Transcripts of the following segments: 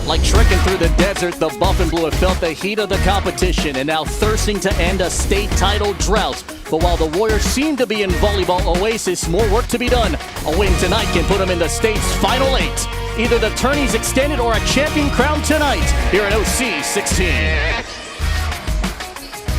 Like trekking through the desert, the Buff and Blue have felt the heat of the competition and now thirsting to end a state title drought. But while the Warriors seem to be in volleyball oasis, more work to be done. A win tonight can put them in the state's Final 8. Either the tourney's extended or a champion crowned tonight here at OC 16.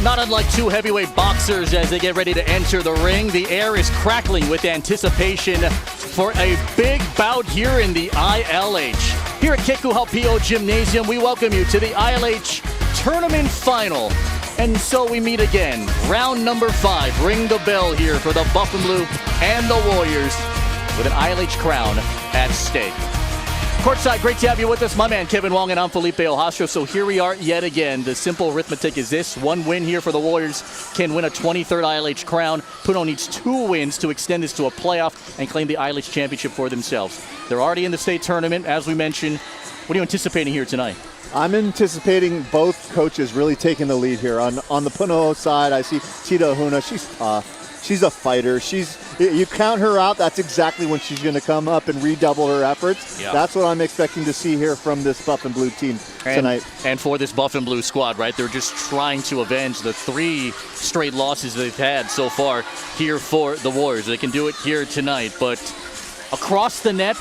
Not unlike two heavyweight boxers as they get ready to enter the ring, the air is crackling with anticipation for a big bout here in the ILH. Here at Kekuhau Gymnasium, we welcome you to the ILH Tournament Final. And so we meet again. Round number 5. Ring the bell here for the Buff and Blue and the Warriors with an ILH crown at stake. Courtside, great to have you with us. My man Kevin Wong and I'm Felipe Ojastro. So here we are yet again. The simple arithmetic is this. One win here for the Warriors can win a 23rd ILH crown. Punahou needs 2 wins to extend this to a playoff and claim the ILH championship for themselves. They're already in the state tournament, as we mentioned. What are you anticipating here tonight? I'm anticipating both coaches really taking the lead here. On the Punahou side, I see Tita Huna. She's tough. She's a fighter. You count her out, that's exactly when she's going to come up and redouble her efforts. Yeah. That's what I'm expecting to see here from this Buff and Blue team tonight. And for this Buff and Blue squad, right? They're just trying to avenge the 3 straight losses they've had so far here for the Warriors. They can do it here tonight, but across the net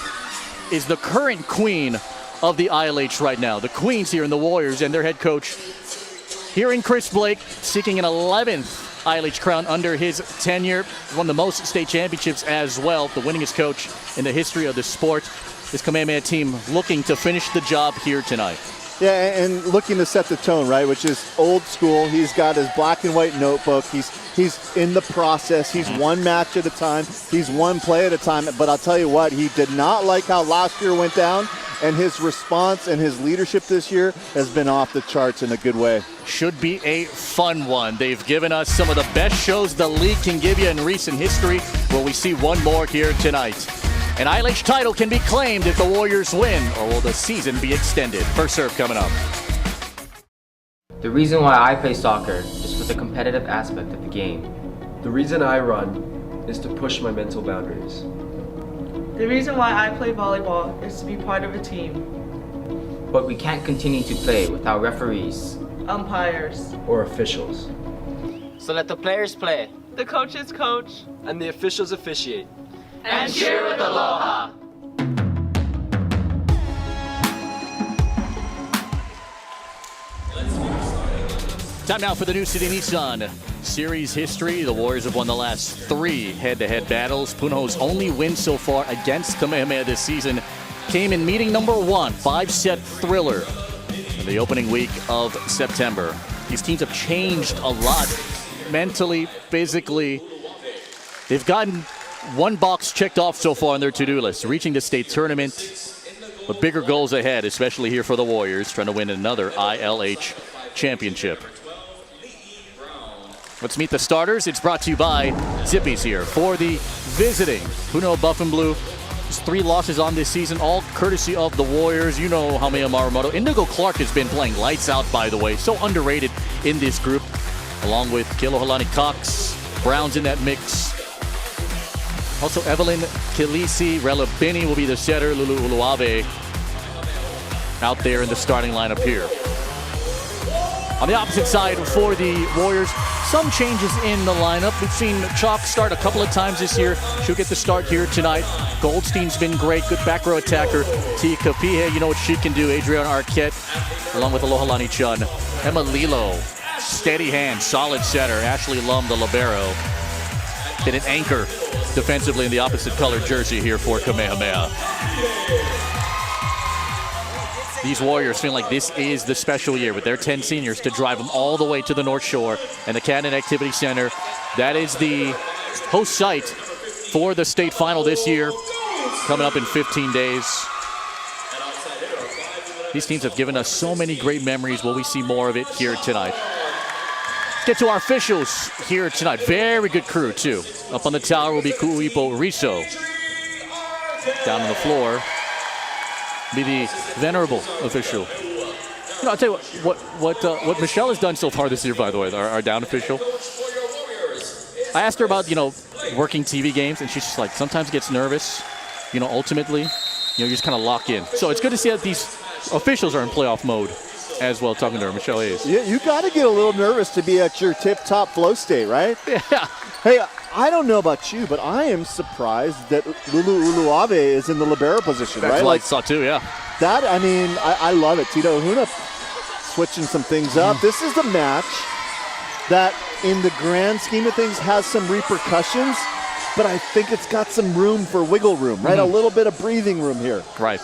is the current queen of the ILH right now. The queens here in the Warriors and their head coach here in Chris Blake, seeking an 11th ILH crown under his tenure. Won the most state championships as well. The winningest coach in the history of the sport. This Kamehameha team looking to finish the job here tonight. Yeah, and looking to set the tone, right, which is old school. He's got his black and white notebook. He's in the process. He's one match at a time. He's one play at a time. But I'll tell you what, he did not like how last year went down. And his response and his leadership this year has been off the charts in a good way. Should be a fun one. They've given us some of the best shows the league can give you in recent history. Will we see one more here tonight? An ILH title can be claimed if the Warriors win, or will the season be extended? First serve coming up. The reason why I play soccer is for the competitive aspect of the game. The reason I run is to push my mental boundaries. The reason why I play volleyball is to be part of a team. But we can't continue to play without referees, umpires, or officials. So let the players play. The coaches coach. And the officials officiate. And cheer with aloha. Time now for the New City Nissan Series history. The Warriors have won the last 3 head-to-head battles. Punahou's only win so far against Kamehameha this season came in meeting number 1, 5-set thriller in the opening week of September. These teams have changed a lot mentally, physically. They've gotten 1 box checked off so far on their to-do list, reaching the state tournament, but bigger goals ahead, especially here for the Warriors, trying to win another ILH championship. Let's meet the starters. It's brought to you by Zippy's here for the visiting Punahou Buff and Blue. There's 3 losses on this season, all courtesy of the Warriors. You know Haumea Marumoto. Indigo Clark has been playing lights out, by the way. So underrated in this group, along with Kealohalani Cox. Brown's in that mix. Also, Evelyn Kilisi Relabini will be the setter. Lulu Uluave out there in the starting lineup here. On the opposite side for the Warriors, some changes in the lineup. We've seen Chalk start a couple of times this year. She'll get the start here tonight. Goldstein's been great, good back row attacker. Tika Pihe, you know what she can do. Adriana Arquette, along with Alohalani Chun. Emma Lilo, steady hand, solid setter. Ashley Lum, the libero. Been an anchor defensively in the opposite color jersey here for Kamehameha. These Warriors feel like this is the special year with their 10 seniors to drive them all the way to the North Shore and the Cadden Activity Center. That is the host site for the state final this year, coming up in 15 days. These teams have given us so many great memories. Will we see more of it here tonight? Let's get to our officials here tonight. Very good crew, too. Up on the tower will be Kuipo Riso. Down on the floor be the venerable official. You know, I'll tell you what Michelle has done so far this year, by the way, our down official. I asked her about, working TV games, and she's just like, sometimes gets nervous. Ultimately, you just kind of lock in. So it's good to see that these officials are in playoff mode as well, talking to her, Michelle Hayes. Yeah, you got to get a little nervous to be at your tip-top flow state, right? Yeah. Hey, I don't know about you, but I am surprised that Lulu Uluave is in the libero position, That's right? what I saw too, yeah. That, I mean, I love it. Tito Huna switching some things up. This is the match that, in the grand scheme of things, has some repercussions, but I think it's got some room for wiggle room, right? A little bit of breathing room here. Right.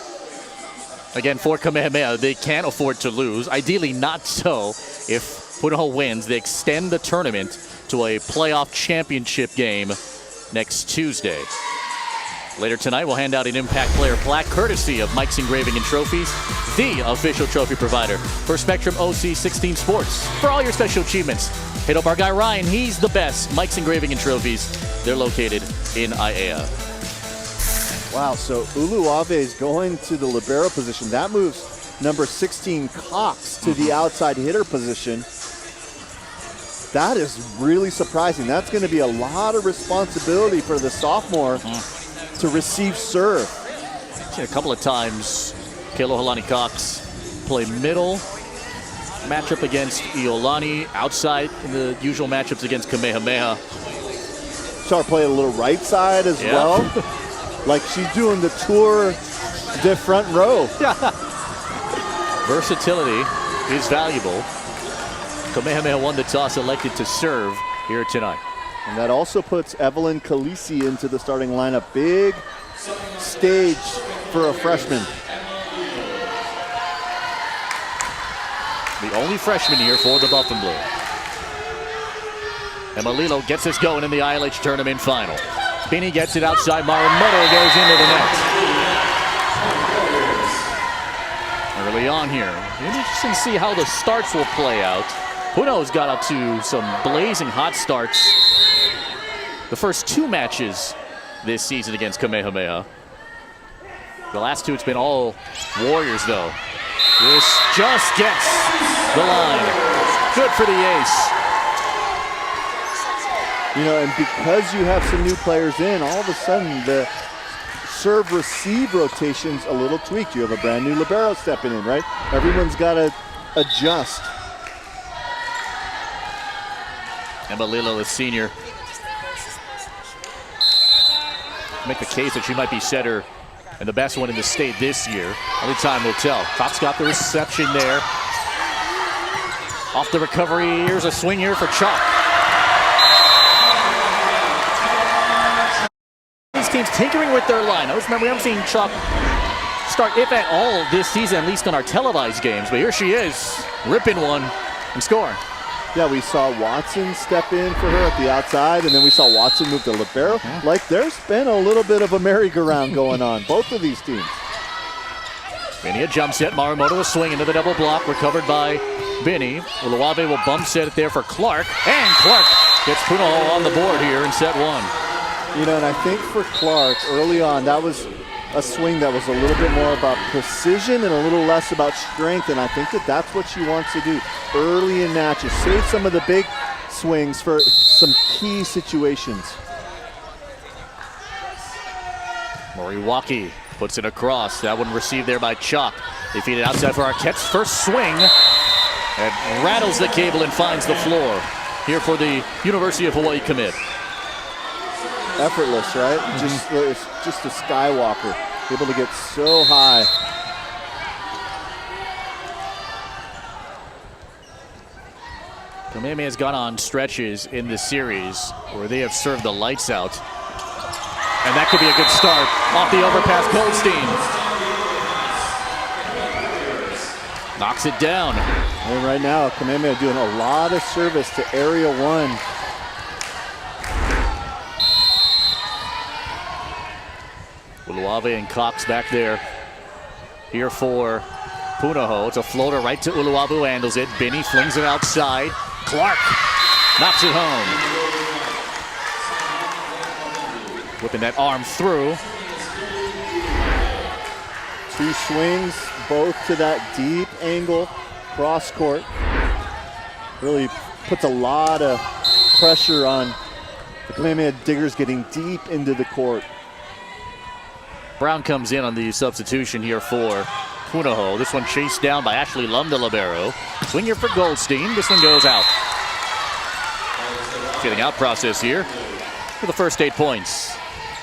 Again, for Kamehameha, they can't afford to lose. Ideally not so. If Punahou wins, they extend the tournament to a playoff championship game next Tuesday. Later tonight, we'll hand out an Impact Player plaque courtesy of Mike's Engraving and Trophies, the official trophy provider for Spectrum OC 16 Sports. For all your special achievements, hit up our guy Ryan. He's the best. Mike's Engraving and Trophies. They're located in IAA. Wow, so Uluave is going to the libero position. That moves number 16 Cox to the outside hitter position. That is really surprising. That's going to be a lot of responsibility for the sophomore to receive serve. Seen a couple of times Kelohilani Cox play middle, matchup against Iolani, outside in the usual matchups against Kamehameha. Saw her play a little right side as well. Like she's doing the tour de front row. Versatility is valuable. Kamehameha won the toss, elected to serve here tonight. And that also puts Evelyn Khaleesi into the starting lineup. Big stage for a freshman. The only freshman here for the Buff and Blue. Emalilo gets us going in the ILH tournament final. Bini gets it outside. Marimoto goes into the net. Early on here. Interesting to see how the starts will play out. Punahou's got up to some blazing hot starts. The first two matches this season against Kamehameha. The last two, it's been all Warriors, though. This just gets the line. Good for the ace. You know, and because you have some new players in, all of a sudden the serve-receive rotation's a little tweaked. You have a brand new libero stepping in, right? Everyone's got to adjust. Emalilo, the senior. Make the case that she might be setter and the best one in the state this year. Only time will tell. Cox got the reception there. Off the recovery, here's a swing here for Chalk. These teams tinkering with their lineups. Remember, we haven't seen Chalk start, if at all, this season, at least on our televised games. But here she is, ripping one and scoring. Yeah, we saw Watson step in for her at the outside, and then we saw Watson move to libero. Like, there's been a little bit of a merry-go-round going on, both of these teams. Bini a jump set, Marimoto a swing into the double block, recovered by Bini. Uluave will bump set it there for Clark, and Clark gets Punahou on the board here in set one. You know, and I think for Clark, early on, that was a swing that was a little bit more about precision and a little less about strength, and I think that that's what she wants to do early in matches. Save some of the big swings for some key situations. Moriwaki puts it across. That one received there by Chalk. They feed it outside for Arquette's first swing. And rattles the cable and finds the floor here for the University of Hawaii commit. Effortless, right? It's just a skywalker, able to get so high. Kamehameha has gone on stretches in this series where they have served the lights out. And that could be a good start off the overpass. Goldstein knocks it down. And right now, Kamehameha doing a lot of service to area one. Uluave and Cox back there. Here for Punahou. It's a floater right to Uluave, who handles it. Bini flings it outside. Clark knocks it home. Whipping that arm through. Two swings, both to that deep angle cross court. Really puts a lot of pressure on the Kamehameha Diggers getting deep into the court. Brown comes in on the substitution here for Punahou. This one chased down by Ashley Lum, the libero. Swing here for Goldstein. This one goes out. Getting out process here for the first 8 points.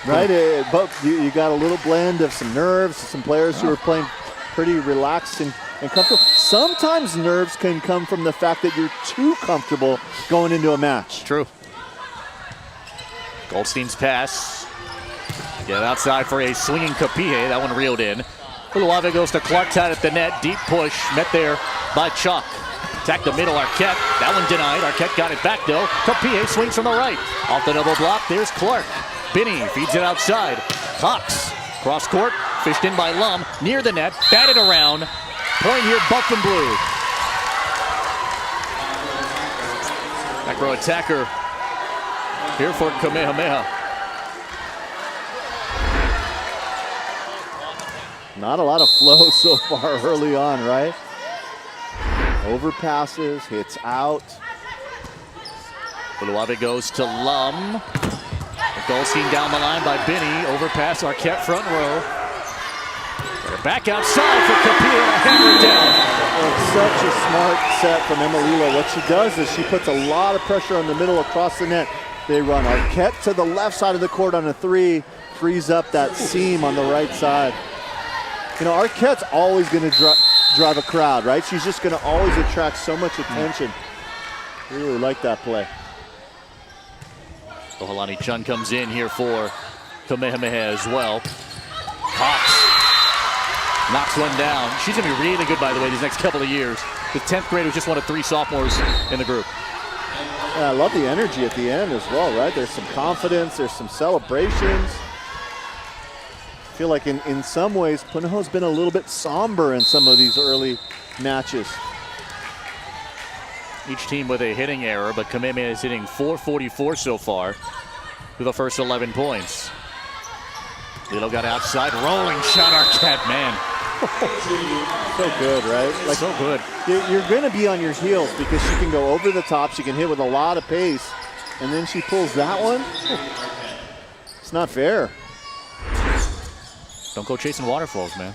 Right, but you got a little blend of some nerves, some players who are playing pretty relaxed and comfortable. Sometimes nerves can come from the fact that you're too comfortable going into a match. True. Goldstein's pass. Get outside for a swinging Kamehameha. That one reeled in. Uluave goes to Clark, tied at the net. Deep push, met there by Chuck. Attack the middle, Arquette. That one denied. Arquette got it back though. Kamehameha swings from the right. Off the double block, there's Clark. Binney feeds it outside. Cox, cross court, fished in by Lum. Near the net, batted around. Point here, Buff and Blue. Back row attacker here for Kamehameha. Not a lot of flow so far early on, right? Overpasses, hits out. Uluave goes to Lum. Goldstein down the line by Binney. Overpass, Arquette front row. Back outside for Kamehameha, hammered down. It's such a smart set from Emelila. What she does is she puts a lot of pressure on the middle across the net. They run Arquette to the left side of the court on a 3, frees up that seam on the right side. You know, Arquette's always going to drive a crowd, right? She's just going to always attract so much attention. Really like that play. Ohalani Chun comes in here for Kamehameha as well. Cox knocks one down. She's going to be really good, by the way, these next couple of years. The 10th grade was just one of 3 sophomores in the group. Yeah, I love the energy at the end as well, right? There's some confidence, there's some celebrations. I feel like in some ways, Punahou's been a little bit somber in some of these early matches. Each team with a hitting error, but Kamehameha is hitting .444 so far through the first 11 points. Lilo got outside, rolling shot, Arquette, man. So good, right? Like, so good. You're going to be on your heels because she can go over the top, she can hit with a lot of pace, and then she pulls that one. It's not fair. Don't go chasing waterfalls, man.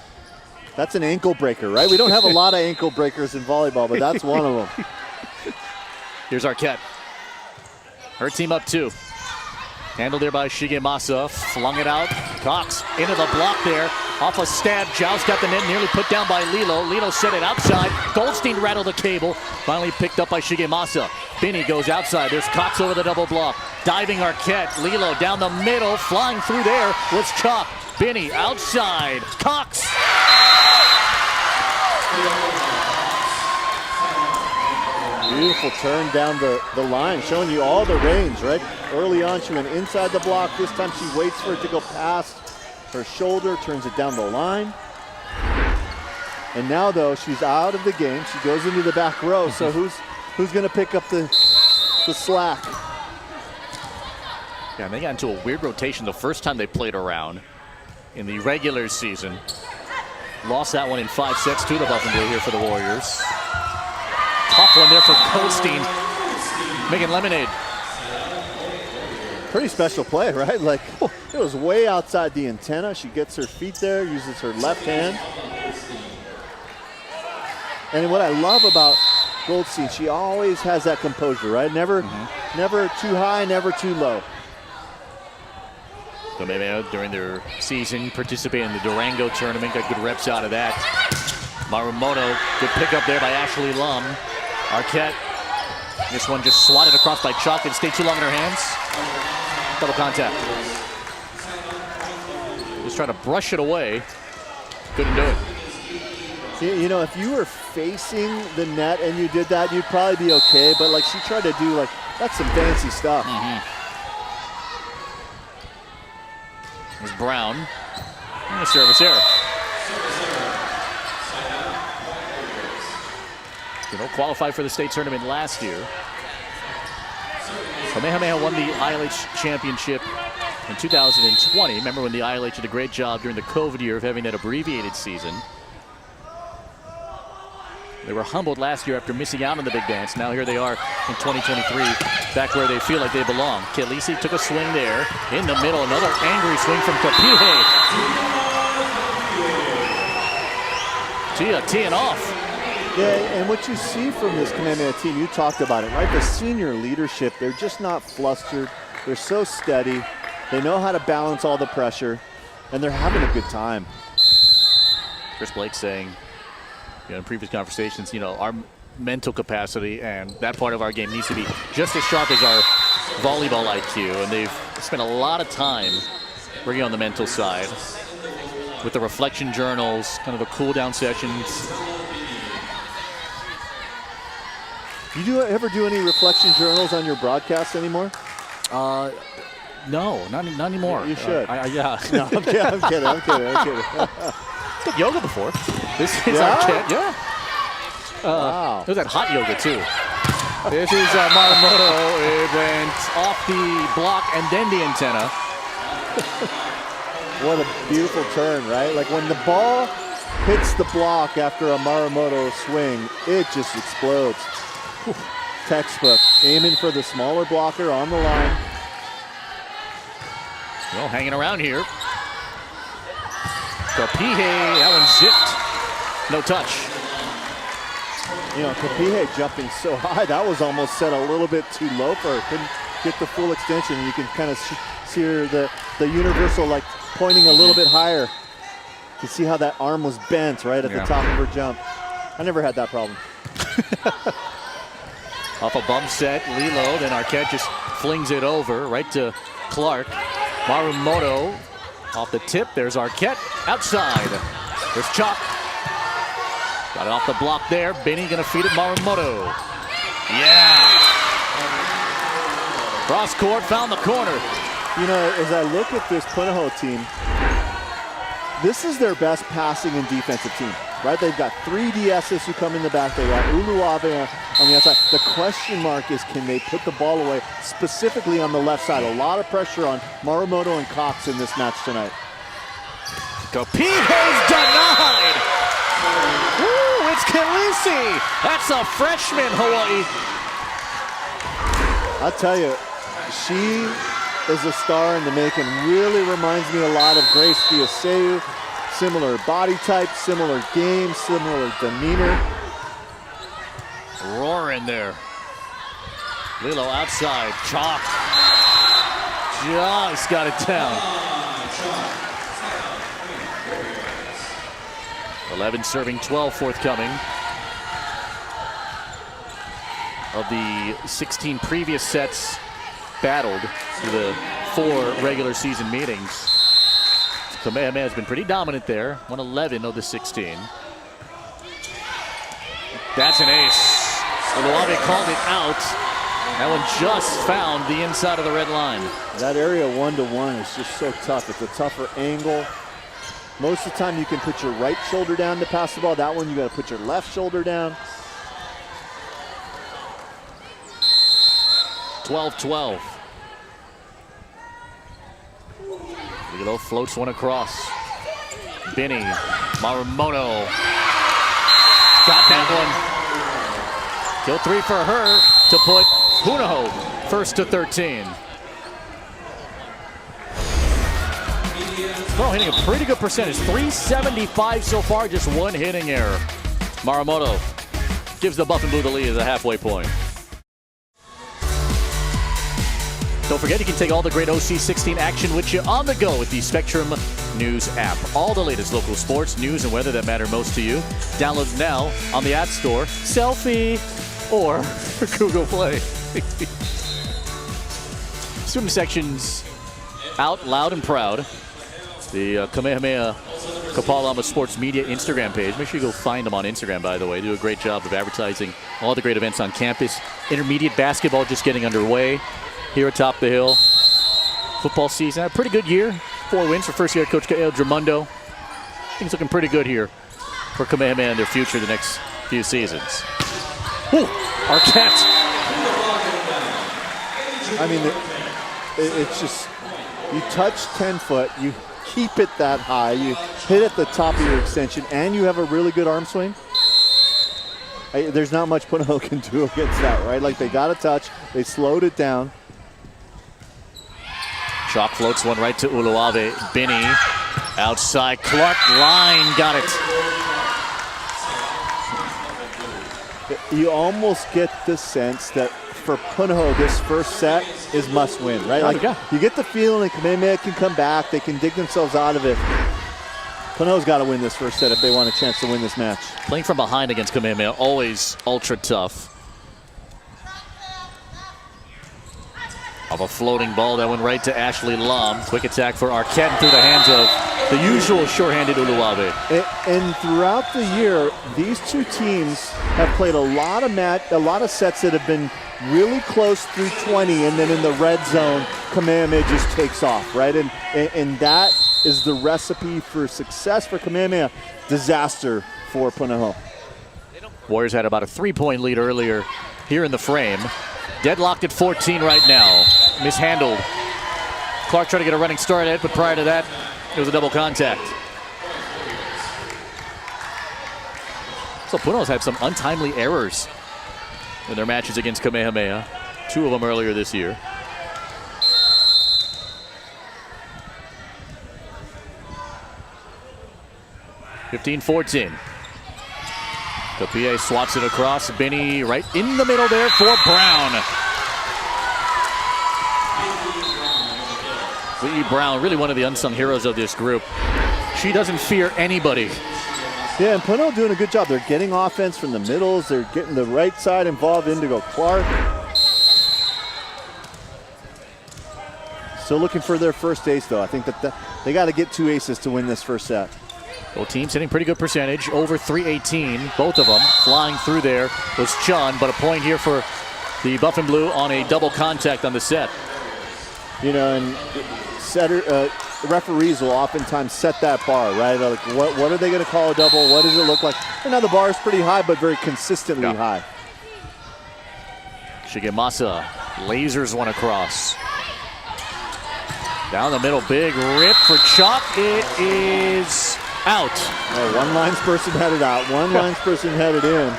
That's an ankle breaker, right? We don't have a lot of ankle breakers in volleyball, but that's one of them. Here's Arquette. Her team up 2. Handled there by Shigemasa. Flung it out. Cox into the block there. Off a stab. Joust got the net nearly put down by Lilo. Lilo set it outside. Goldstein rattled the cable. Finally picked up by Shigemasa. Binney goes outside. There's Cox over the double block. Diving Arquette. Lilo down the middle. Flying through there was Chuck. Binney outside. Cox. Beautiful turn down the line, showing you all the range, right? Early on, she went inside the block. This time she waits for it to go past her shoulder, turns it down the line. And now, though, she's out of the game. She goes into the back row. So who's going to pick up the slack? Yeah, and they got into a weird rotation the first time they played around in the regular season. Lost that one in 5 sets to the Buff and Blue here for the Warriors. Tough one there for Goldstein, making lemonade. Pretty special play, right? Like, it was way outside the antenna. She gets her feet there, uses her left hand. And what I love about Goldstein, she always has that composure, right? Never too high, never too low. Kamehameha during their season participated in the Durango tournament, got good reps out of that. Marumoto, good pickup there by Ashley Lum. Arquette, this one just swatted across by Chuck and stayed too long in her hands. Double contact. Just trying to brush it away. Couldn't do it. You know, if you were facing the net and you did that, you'd probably be okay. But like she tried to do, like, that's some fancy stuff. There's Brown. And a service error. You know, qualified for the state tournament last year. Kamehameha won the ILH championship in 2020. Remember when the ILH did a great job during the COVID year of having that abbreviated season. They were humbled last year after missing out on the big dance. Now here they are in 2023, back where they feel like they belong. Kelisi took a swing there. In the middle, another angry swing from Kamehameha. Tia teeing off. Yeah, and what you see from this Kamehameha team, you talked about it, right? The senior leadership, they're just not flustered. They're so steady. They know how to balance all the pressure, and they're having a good time. Chris Blake saying, in previous conversations, our mental capacity and that part of our game needs to be just as sharp as our volleyball IQ, and they've spent a lot of time working on the mental side with the reflection journals, kind of the cool down sessions. You ever do any reflection journals on your broadcasts anymore? No, not anymore. You should. Yeah. No, I'm kidding. Did yoga before. This is Yeah? our kid. Yeah. Wow. There's that hot yoga too. This is Marumoto. It went off the block and then the antenna. What a beautiful turn, right? Like when the ball hits the block after a Marumoto swing, it just explodes. Whew. Textbook. Aiming for the smaller blocker on the line. Well, hanging around here. Kapehe, that one zipped. No touch. Kapehe jumping so high, that was almost set a little bit too low for her. Couldn't get the full extension. You can kind of see her, the universal like pointing a little bit higher. You can see how that arm was bent right at the top of her jump. I never had that problem. Off a bump set, Lilo, then Arquette just flings it over right to Clark. Marumoto off the tip, there's Arquette outside. There's Chalk. Got it off the block there. Benny gonna feed it Marumoto. Yeah! Cross court, found the corner. As I look at this Punahou team, this is their best passing and defensive team, right? They've got 3 DSs who come in the back. They got Uluave on the outside. The question mark is, can they put the ball away, specifically on the left side? A lot of pressure on Marumoto and Cox in this match tonight. Kapehe's denied! Ooh, it's Khaleesi! That's a freshman, Hawaii. I'll tell you, she is a star in the making. Really reminds me a lot of Grace Diaseu. Similar body type, similar game, similar demeanor. Roaring there. Lilo outside. Chalk. Just got it down. 11 serving 12 forthcoming. Of the 16 previous sets battled through the 4 regular season meetings, Kamehameha has been pretty dominant there. 111 of the 16. That's an ace. Uluave called it out. That one just found the inside of the red line. That area 1-to-1 is just so tough. It's a tougher angle. Most of the time you can put your right shoulder down to pass the ball. That one you got to put your left shoulder down. 12-12. Lilo floats one across. Benny, Marumoto. Got that one. Kill 3 for her to put Punahou first to 13. Well, hitting a pretty good percentage. 375 so far, just 1 hitting error. Marumoto gives the Buff and Blue the lead at the halfway point. Don't forget, you can take all the great OC16 action with you on the go with the Spectrum News app. All the latest local sports, news, and weather that matter most to you. Download now on the App Store, Selfie, or Google Play. Student sections out loud and proud. The Kamehameha Kapalama Sports Media Instagram page. Make sure you go find them on Instagram, by the way. Do a great job of advertising all the great events on campus. Intermediate basketball just getting underway here atop the hill. Football season, a pretty good year. 4 wins for first-year coach Gael Dramundo. Things looking pretty good here for Kamehameha and their future the next few seasons. Ooh, Arquette. I mean, it's just, you touch 10 foot, you keep it that high, you hit at the top of your extension, and you have a really good arm swing. There's not much Punahou can do against that, right? Like, they got a touch, they slowed it down. Chalk floats one right to Uluave. Benny outside. Clark line got it. you almost get the sense that for Punahou, this first set is must win, right? Like, you get the feeling that Kamehameha can come back, they can dig themselves out of it. Punahou's got to win this first set if they want a chance to win this match. Playing from behind against Kamehameha, always ultra tough. Of a floating ball that went right to Ashley Lum. Quick attack for Arquette through the hands of the usual sure-handed Uluwave. And throughout the year, these two teams have played a lot of sets that have been really close through 20, and then in the red zone, Kamehameha just takes off, right? And that is the recipe for success for Kamehameha. Disaster for Punahou. Warriors had about a 3-point lead earlier here in the frame. Deadlocked at 14 right now. Mishandled. Clark tried to get a running start at it, but prior to that, it was a double contact. So Punahou's had some untimely errors in their matches against Kamehameha. 2 of them earlier this year. (15-14). Kapie swats it across. Benny right in the middle there for Brown. Lee Brown, really one of the unsung heroes of this group. She doesn't fear anybody. Yeah, and Punahou doing a good job. They're getting offense from the middles. They're getting the right side involved. Indigo Clark. Still looking for their first ace, though. I think that they got to get 2 aces to win this first set. Both teams hitting pretty good percentage, over 318, both of them. Flying through there was Chun, but a point here for the Buff and Blue on a double contact on the set. You know, and referees will oftentimes set that bar, right? Like, what are they going to call a double? What does it look like? And now the bar is pretty high, but very consistently high. Shigemasa lasers one across. Down the middle, big rip for Chuck. It is out. Oh, one lines person had it out. One lines person had it in.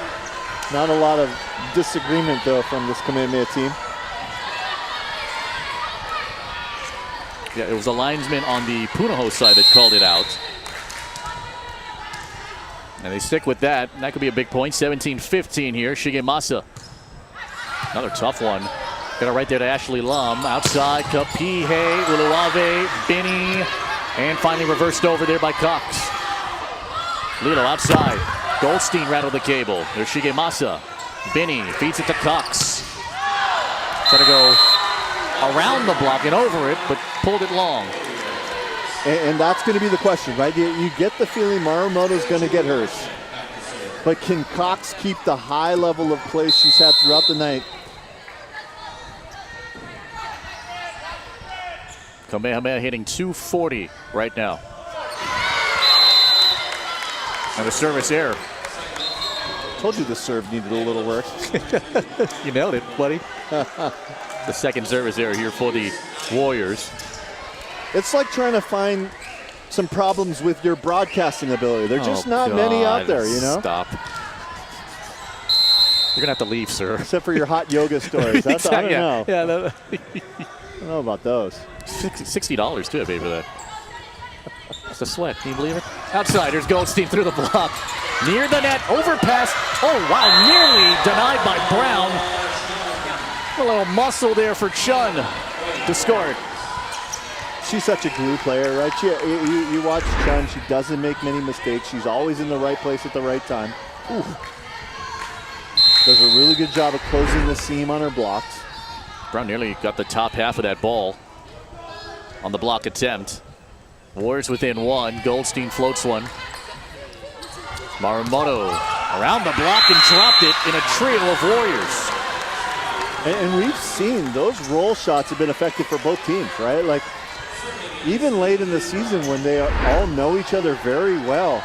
Not a lot of disagreement, though, from this Kamehameha team. Yeah, it was a linesman on the Punahou side that called it out. And they stick with that. And that could be a big point. 17-15 here. Shigemasa. Another tough one. Got it right there to Ashley Lum. Outside, Kapie, Uluwave, Benny. And finally reversed over there by Cox. Lilo outside. Goldstein rattled the cable. There's Shigemasa. Benny feeds it to Cox. Try to go around the block and over it, but pulled it long. And that's going to be the question, right? You get the feeling Marumoto's going to get hers. But can Cox keep the high level of play she's had throughout the night? Kamehameha hitting 240 right now. And a service error. Told you the serve needed a little work. You nailed it, buddy. The second service error here for the Warriors. It's like trying to find some problems with your broadcasting ability. There's just not many out there, you know? Stop. You're going to have to leave, sir. Except for your hot yoga stories. That's, I don't know. Yeah, I don't know about those. $60 too, I paid for that. It's a sweat. Can you believe it? Outsiders, Goldstein through the block. Near the net, overpass. Oh, wow, nearly denied by Brown. A little muscle there for Chun to score it. She's such a glue player, right? You watch Chun, she doesn't make many mistakes. She's always in the right place at the right time. Ooh. Does a really good job of closing the seam on her blocks. Brown nearly got the top half of that ball on the block attempt. Warriors within 1. Goldstein floats one. Marumoto around the block and dropped it in a trio of Warriors. And we've seen those roll shots have been effective for both teams, right? Like, even late in the season when they all know each other very well,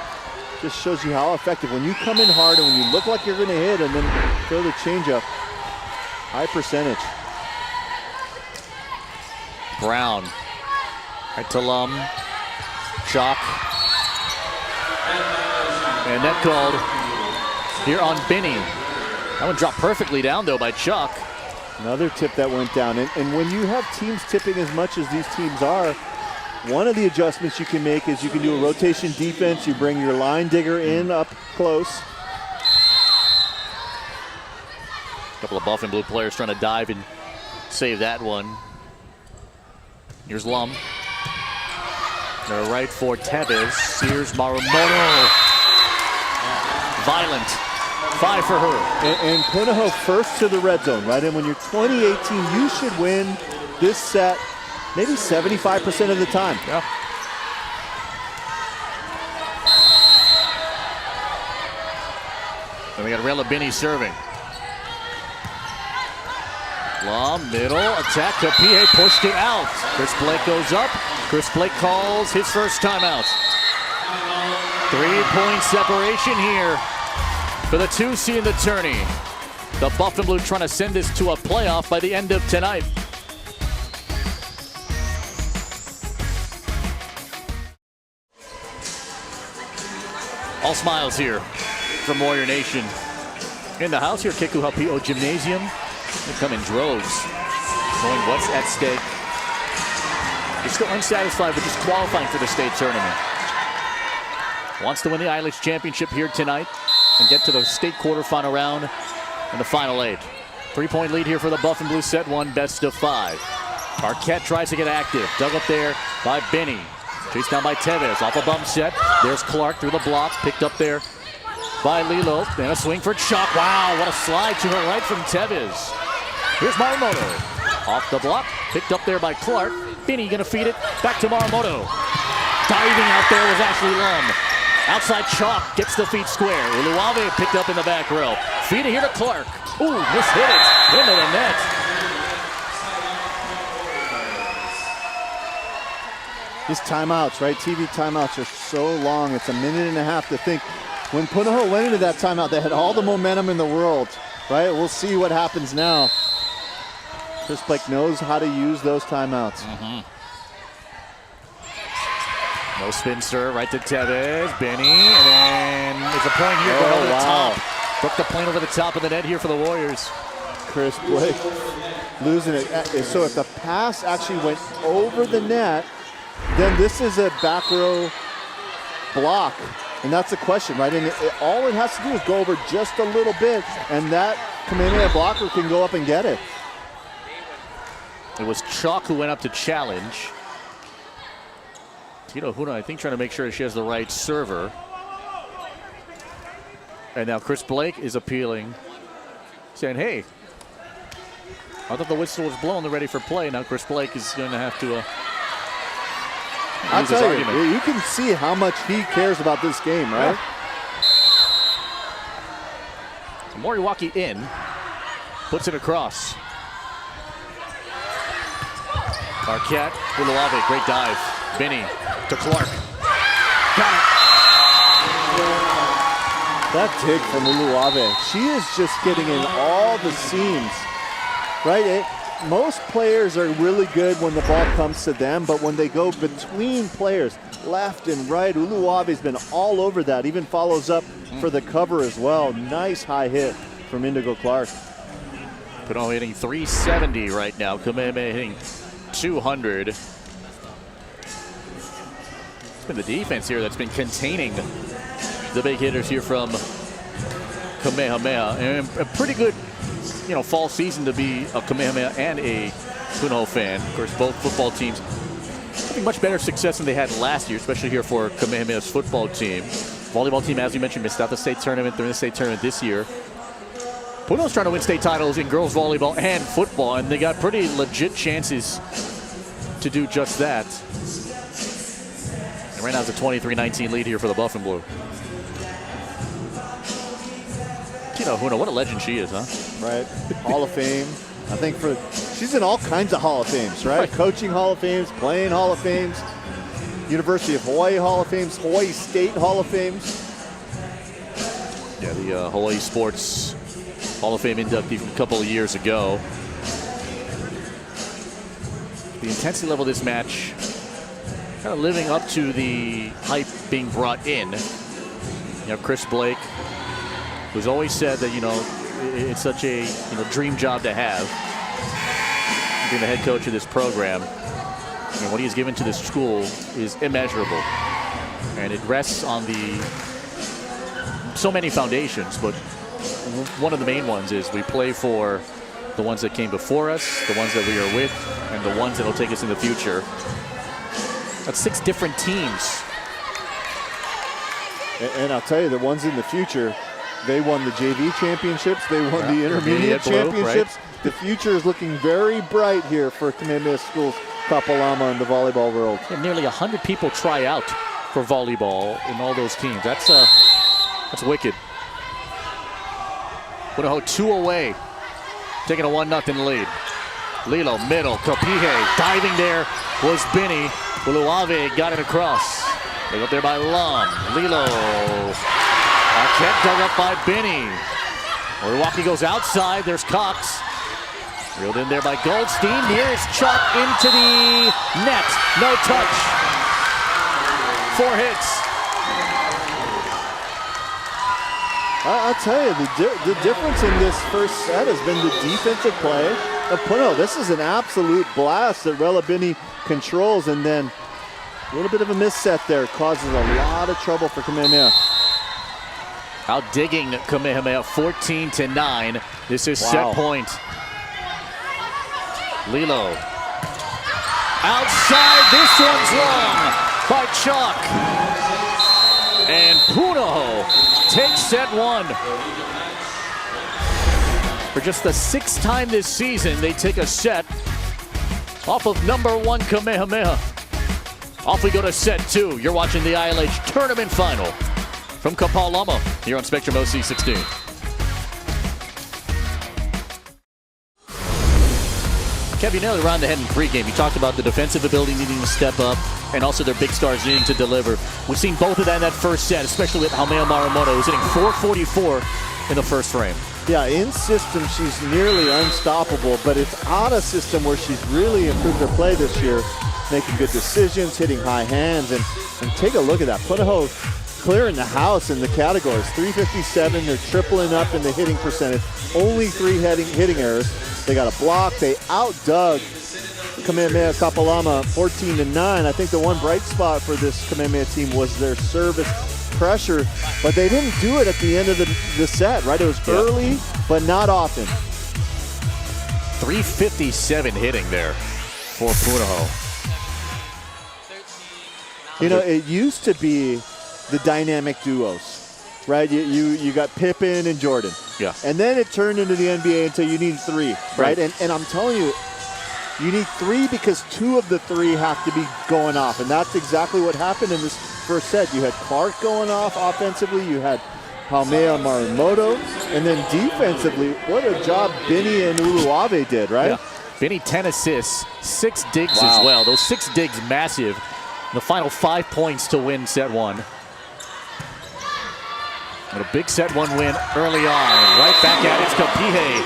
just shows you how effective. When you come in hard and when you look like you're going to hit and then throw the changeup, high percentage. Brown, right to Lum, Chalk, and that called here on Benny. That one dropped perfectly down though by Chuck. Another tip that went down. And when you have teams tipping as much as these teams are, one of the adjustments you can make is you can do a rotation defense. You bring your line digger in up close. couple of buff and blue players trying to dive and save that one. Here's Lum. They're right for Tevez. Here's Marumoto. Violent. 5 for her. And Punahou first to the red zone, right? And when you're 2018, you should win this set maybe 75% of the time. Yeah. And we got Rela Binney serving. Long middle attack. Kamehameha pushed it out. Chris Blake goes up. Chris Blake calls his first timeout. 3-point separation here for the 2 seed in the tourney. The Buff and Blue trying to send this to a playoff by the end of tonight. All smiles here from Warrior Nation. In the house here, Kekuhapio Gymnasium. They come in droves, knowing what's at stake. They're still unsatisfied with just qualifying for the state tournament. Wants to win the ILH championship here tonight and get to the state quarterfinal round and the final 8. 3-point lead here for the Buff and Blue, set 1, best of 5. Arquette tries to get active. Dug up there by Binney. Chased down by Tevez. Off a bump set. There's Clark through the block. Picked up there by Lilo. And a swing for Chuck. Wow, what a slide to her right from Tevez. Here's Marumoto. Off the block. Picked up there by Clark. Binney gonna feed it back to Marumoto. Diving out there was Ashley Lum. Outside Chalk gets the feet square. Uluave picked up in the back row. Feed it here to Clark. Ooh, mishit it into the net. These timeouts, right? TV timeouts are so long. It's a minute and a half to think. When Punahou went into that timeout, they had all the momentum in the world, right? We'll see what happens now. Chris Blake knows how to use those timeouts. No spin serve, right to Tevez. Binney, and then there's a point here going over the top. Took the plane over the top of the net here for the Warriors. Chris Blake losing it. So if the pass actually went over the net, then this is a back row block. And that's the question, right? And all it has to do is go over just a little bit, and that Kamehameha blocker can go up and get it. It was Chalk who went up to challenge. Tito Huna, I think, trying to make sure she has the right server. And now Chris Blake is appealing, saying, hey, I thought the whistle was blown, they're ready for play. Now Chris Blake is going to have to I'll tell you can see how much he cares about this game, right? So Moriwaki in, puts it across. Arquette, Uluave, great dive. Binney to Clark. Got it. That dig from Uluave, she is just getting in all the seams, right? Most players are really good when the ball comes to them, but when they go between players, left and right, Uluave's been all over that, even follows up for the cover as well. Nice high hit from Indigo Clark. Punahou hitting 370 right now. Kamehameha hitting 200. It's been the defense here that's been containing the big hitters here from Kamehameha. And a pretty good, fall season to be a Kamehameha and a Punahou fan. Of course, both football teams having much better success than they had last year, especially here for Kamehameha's football team. Volleyball team, as you mentioned, missed out the state tournament. They're in the state tournament this year. Punahou's trying to win state titles in girls volleyball and football, and they got pretty legit chances to do just that. And right now it's a 23-19 lead here for the Buff and Blue. Tino Huna, what a legend she is, huh? Right, Hall of Fame. I think she's in all kinds of Hall of Fames, right? Coaching Hall of Fames, playing Hall of Fames, University of Hawaii Hall of Fames, Hawaii State Hall of Fames. Yeah, the Hawaii Sports Hall of Fame inductee from a couple of years ago. The intensity level of this match kind of living up to the hype being brought in. Chris Blake, who's always said that, it's such a dream job to have, being the head coach of this program. And what he has given to this school is immeasurable. And it rests on so many foundations, but one of the main ones is we play for the ones that came before us, the ones that we are with, and the ones that will take us in the future. That's 6 different teams. And I'll tell you, the ones in the future, they won the JV championships, they won the intermediate championships. Right? The future is looking very bright here for Kamehameha Schools, Kapalama, and the volleyball world. And nearly 100 people try out for volleyball in all those teams. That's wicked. Punahou 2 away, taking a 1-0 lead. Lilo, middle, Kapihe, diving there was Benny. Uluave got it across. They go up there by Lum. Lilo. Arquette dug up by Benny. Oriwaki goes outside. There's Cox. Reeled in there by Goldstein. Here's Chuck into the net. No touch. 4 hits. I'll tell you, the difference in this first set has been the defensive play of Punahou. This is an absolute blast that Relabini controls, and then a little bit of a misset there causes a lot of trouble for Kamehameha. Out digging Kamehameha 14-9. This is set point. Lilo. Outside, this one's long by Chuck. And Punahou takes set 1. For just the 6th time this season, they take a set off of #1 Kamehameha. Off we go to set 2. You're watching the ILH Tournament Final from Kapalama here on Spectrum OC16. Kev, you nailed it around the head in pregame. You talked about the defensive ability needing to step up and also their big stars needing to deliver. We've seen both of that in that first set, especially with Haumea Marimoto, who's hitting .444 in the first frame. Yeah, in system, she's nearly unstoppable, but it's out of system where she's really improved her play this year, making good decisions, hitting high hands, and take a look at that. Punahou clearing the house in the categories. 357, they're tripling up in the hitting percentage. Only 3 hitting errors. They got a block. They outdug Kamehameha Kapalama 14-9. I think the one bright spot for this Kamehameha team was their service pressure, but they didn't do it at the end of the set, right? It was early, but not often. 357 hitting there for Punahou. You know, it used to be the dynamic duos, right? You got Pippen and Jordan. Yeah. And then it turned into the NBA until you need 3, right? And I'm telling you, you need 3 because 2 of the 3 have to be going off. And that's exactly what happened in this first set. You had Clark going off offensively. You had Haumea Marimoto. And then defensively, what a job Benny and Uluave did, right? Yeah. Benny 10 assists, 6 digs as well. Those 6 digs massive. The final 5 points to win set 1. And a big set 1 win early on. Right back at it's Kapihe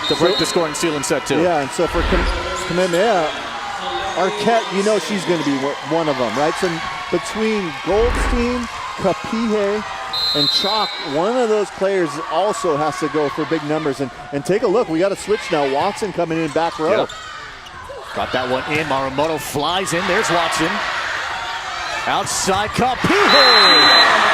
to break the scoring seal in set 2. Yeah, and so for Kamehameha, Arquette, you know she's going to be one of them, right? So between Goldstein, Kapihe, and Chalk, one of those players also has to go for big numbers. And take a look, we got a switch now. Watson coming in back row. Yep. Got that one in. Marimoto flies in. There's Watson. Outside Kapihe.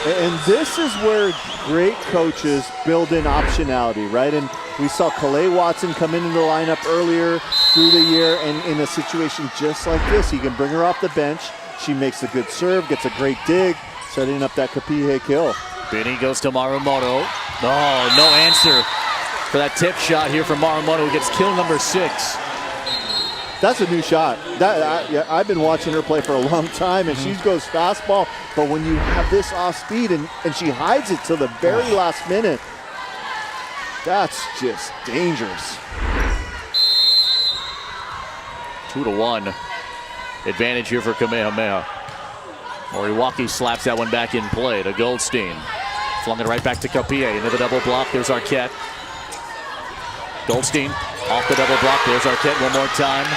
And this is where great coaches build in optionality, right? And we saw Calais Watson come into the lineup earlier through the year, and in a situation just like this, he can bring her off the bench. She makes a good serve, gets a great dig, setting up that Kapihe kill. Benny goes to Marimoto. Oh, no answer for that tip shot here from Marimoto, who gets kill number 6. That's a new shot. I've been watching her play for a long time, and she goes fastball. But when you have this off speed and she hides it till the very last minute, that's just dangerous. 2-1 advantage here for Kamehameha. Oriwaki slaps that one back in play to Goldstein. Flung it right back to Kapihe. Into the double block. There's Arquette. Goldstein off the double block. There's Arquette one more time.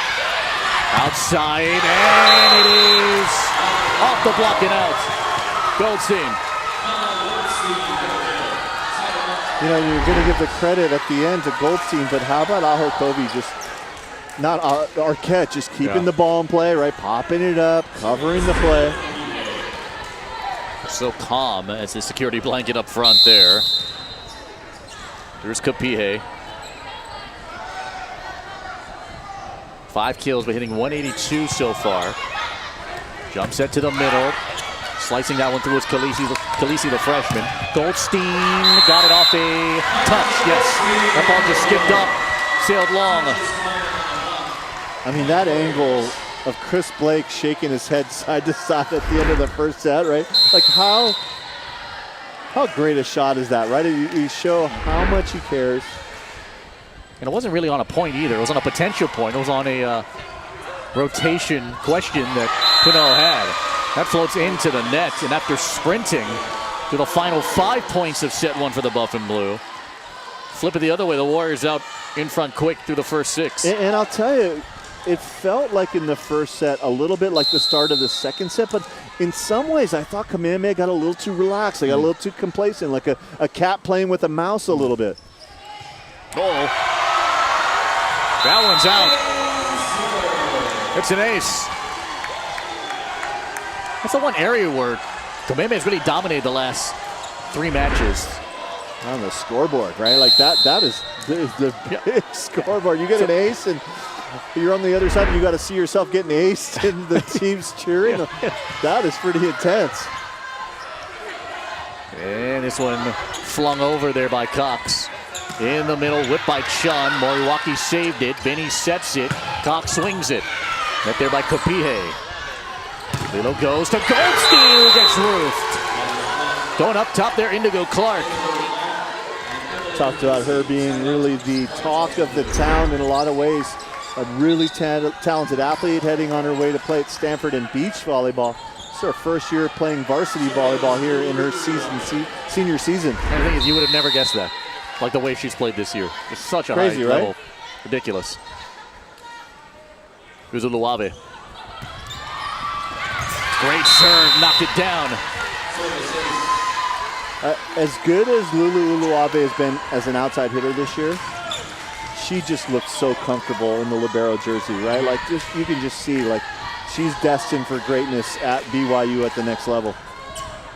Outside, and it is off the block and out. Goldstein. You know, you're going to give the credit at the end to Goldstein, but how about Ahokovi just, not Arquette, just keeping the ball in play, right? Popping it up, covering the play. So calm as the security blanket up front there. Here's Kamehameha. 5 kills, but hitting 182 so far. Jump set to the middle. Slicing that one through is Khaleesi, the freshman. Goldstein got it off a touch. Yes, that ball just skipped up, sailed long. I mean, that angle of Chris Blake shaking his head side to side at the end of the first set, right? Like how great a shot is that, right? You show how much he cares. And it wasn't really on a point either. It was on a potential point. It was on a rotation question that Punahou had. That floats into the net, and after sprinting to the final 5 points of set 1 for the Buff and Blue, flip it the other way. The Warriors out in front quick through the first 6. And I'll tell you, it felt like in the first set a little bit like the start of the second set, but in some ways I thought Kamehameha got a little too relaxed. They got a little too complacent, like a cat playing with a mouse a little bit. Oh, that one's out. It's an ace. That's the one area where Kamehameha has really dominated the last 3 matches. On the scoreboard, right? Like that is the big scoreboard. You get an ace and you're on the other side and you got to see yourself getting aced and the team's cheering. That is pretty intense. And this one flung over there by Cox. In the middle, whipped by Chun. Moriwaki saved it. Benny sets it. Cox swings it. Met there by Kamehameha. Lilo goes to Goldstein, who gets roofed. Going up top there, Indigo Clark. Talked about her being really the talk of the town in a lot of ways. A really talented athlete heading on her way to play at Stanford in beach volleyball. It's her first year playing varsity volleyball here in her senior season. And the thing is, you would have never guessed that. Like the way she's played this year. It's such a crazy, high right? level. Ridiculous. Here's Uluave. Great serve, knocked it down. As good as Lulu Uluave has been as an outside hitter this year, she just looks so comfortable in the libero jersey, right? Like you can just see like she's destined for greatness at BYU at the next level.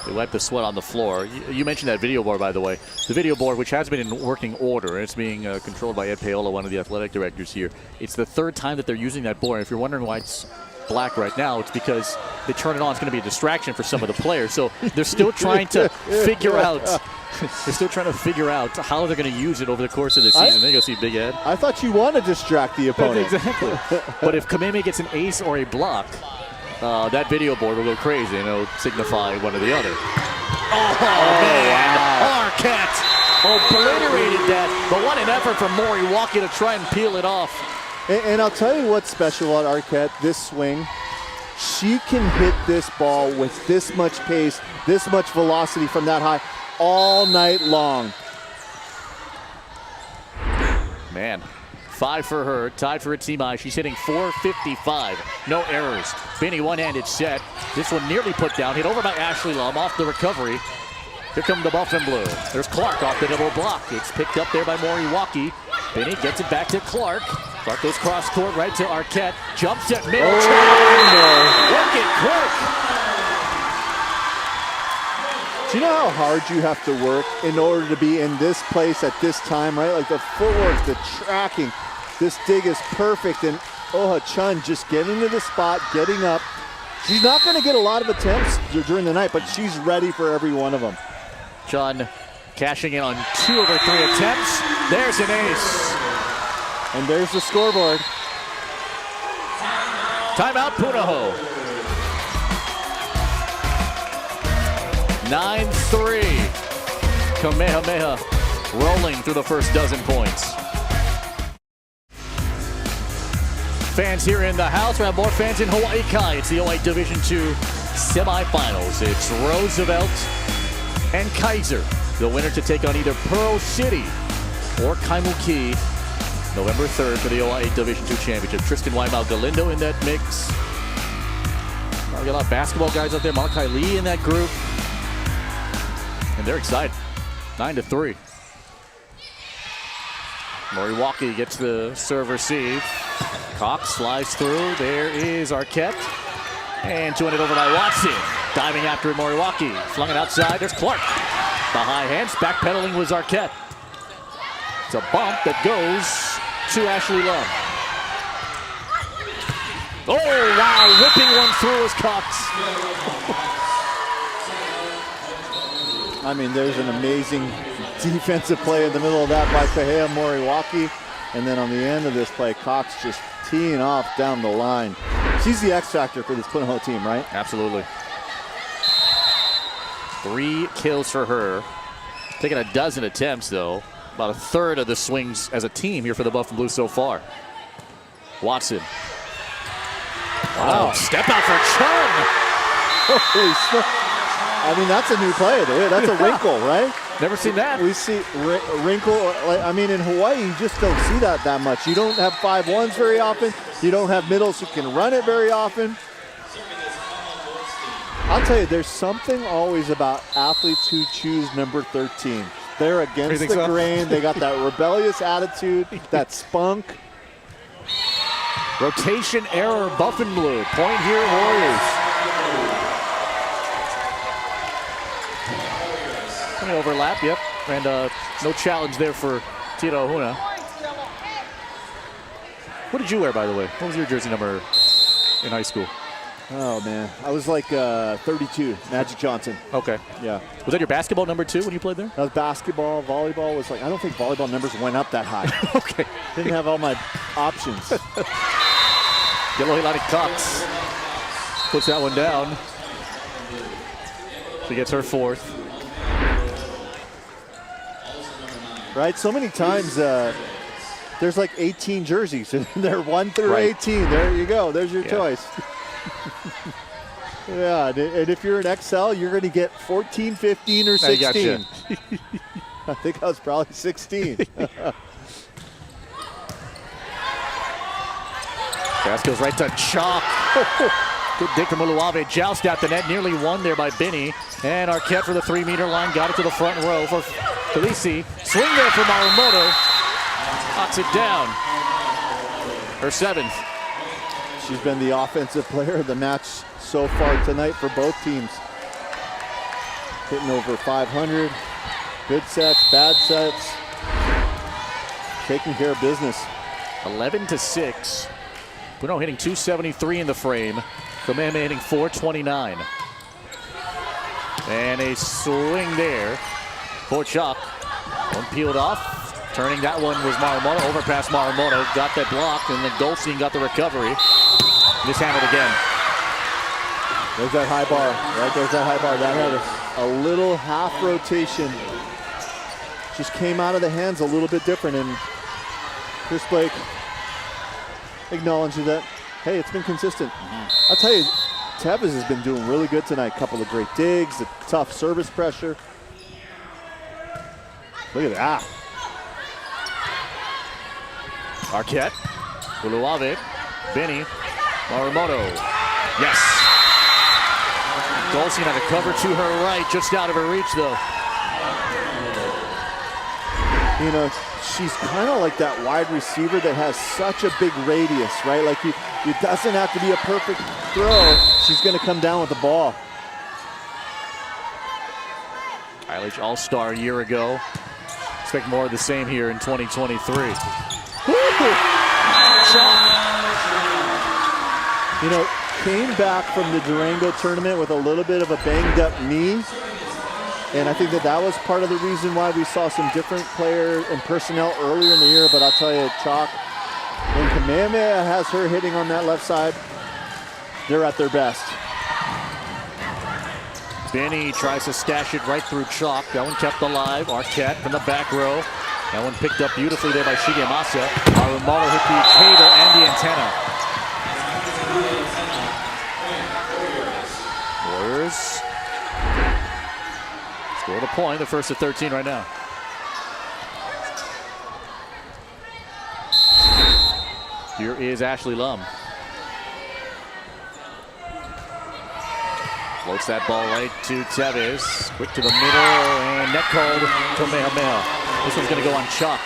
They wipe the sweat on the floor. You mentioned that video board, by the way. The video board, which has been in working order, and it's being controlled by Ed Paola, one of the athletic directors here. It's the 3rd time that they're using that board. If you're wondering why it's black right now, it's because they turn it on. It's going to be a distraction for some of the players. So they're still trying to figure out. They're still trying to figure out how they're going to use it over the course of the season. They're going to see Big Ed. I thought you want to distract the opponent. Exactly. But if Kamehameha gets an ace or a block, that video board will go crazy and it'll signify one or the other. Oh, man! Wow. Arquette obliterated that. But what an effort from Moriwaki to try and peel it off. And I'll tell you what's special about Arquette, this swing. She can hit this ball with this much pace, this much velocity from that high all night long. Man, 5 for her, tied for a team high. She's hitting .455, no errors. Benny one-handed set. This one nearly put down, hit over by Ashley Lum off the recovery. Here come the Buff and Blue. There's Clark off the double block. It's picked up there by Moriwaki. Benny gets it back to Clark. Clark goes cross court right to Arquette. Jumps at middle. Work it quick. Do you know how hard you have to work in order to be in this place at this time, right? Like the footwork, the tracking. This dig is perfect, and Oha Chun just getting to the spot, getting up. She's not going to get a lot of attempts during the night, but she's ready for every one of them. Chun cashing in on 2 of her 3 attempts. There's an ace. And there's the scoreboard. Timeout, Punahou. 9-3. Kamehameha rolling through the first dozen points. Fans here in the house. We have more fans in Hawaii Kai. It's the 08 Division II semifinals. It's Roosevelt and Kaiser. The winner to take on either Pearl City or Kaimuki. November 3rd for the 08 Division II Championship. Tristan Waimau Galindo in that mix. We got a lot of basketball guys out there. Malachi Lee in that group. And they're excited. 9-3. Moriwaki gets the serve receive. Cox slides through. There is Arquette. And 200 over by Watson. Diving after it, Moriwaki. Flung it outside. There's Clark. The high hands. Backpedaling was Arquette. It's a bump that goes to Ashley Lum. Oh, wow. Whipping one through is Cox. I mean, there's an amazing defensive play in the middle of that by Kahea Moriwaki. And then on the end of this play, Cox just teeing off down the line. She's the X factor for this Punahou team, right? Absolutely. 3 kills for her. Taking a dozen attempts, though. About a third of the swings as a team here for the Buff and Blue so far. Watson. Wow. Step out for Chun. Holy smokes. I mean, that's a new play. That's a wrinkle, right? Never seen that. We see wrinkle. I mean, in Hawaii, you just don't see that much. You don't have 5-1s very often. You don't have middles who can run it very often. I'll tell you, there's something always about athletes who choose number 13. They're against the grain. They got that rebellious attitude, that spunk. Rotation error, Buff and Blue. Point here, Warriors. Overlap, yep. And no challenge there for Tito Huna. What did you wear, by the way? What was your jersey number in high school? Oh, man. I was like 32, Magic Johnson. Okay. Yeah. Was that your basketball number 2 when you played there? That was basketball. Volleyball was like, I don't think volleyball numbers went up that high. Okay. Didn't have all my options. Delohilani Cox puts that one down. She gets her 4th. Right, so many times there's like 18 jerseys, and they're 1 through 18. There you go. There's your choice. Yeah, and if you're an XL, you're going to get 14, 15, or 16. I think I was probably 16. Pass goes right to Chalk. Good dig from Uluave. Joust out the net. Nearly won there by Binney. And Arquette for the 3-meter line. Got it to the front row for Felici. Swing there for Marumoto. Knocks it down. Her 7th. She's been the offensive player of the match so far tonight for both teams. Hitting over 500. Good sets, bad sets. Taking care of business. 11-6. Punahou hitting 273 in the frame. Kamehameha hitting 429. And a swing there for Chuck. One peeled off. Turning that one was Marumoto. Overpass Marumoto. Got that block, and then Goldstein got the recovery. Mishandled again. There's that high bar. Right there's that high bar. That had a little half rotation. Just came out of the hands a little bit different. And Chris Blake acknowledging that, hey, it's been consistent. I'll tell you, Tevez has been doing really good tonight. Couple of great digs, the tough service pressure. Look at that. Arquette, Uluave, Binney, Marumoto. Yes. Goldstein had a cover to her right, just out of her reach though. You know, she's kind of like that wide receiver that has such a big radius, right? Like it doesn't have to be a perfect throw. She's going to come down with the ball. ILH All-Star a year ago. Expect more of the same here in 2023. You know, came back from the Durango tournament with a little bit of a banged up knee. And I think that was part of the reason why we saw some different player and personnel earlier in the year. But I'll tell you, Chalk, when Kamehameha has her hitting on that left side, they're at their best. Binney tries to stash it right through Chalk. That one kept alive. Arquette from the back row. That one picked up beautifully there by Shigemasa. Marumoto hit the cable and the antenna. Warriors scored a point, the first of 13 right now. Here is Ashley Lum. Floats that ball right to Tevez. Quick to the middle, and net called Kamehameha. This one's going to go on Chuck.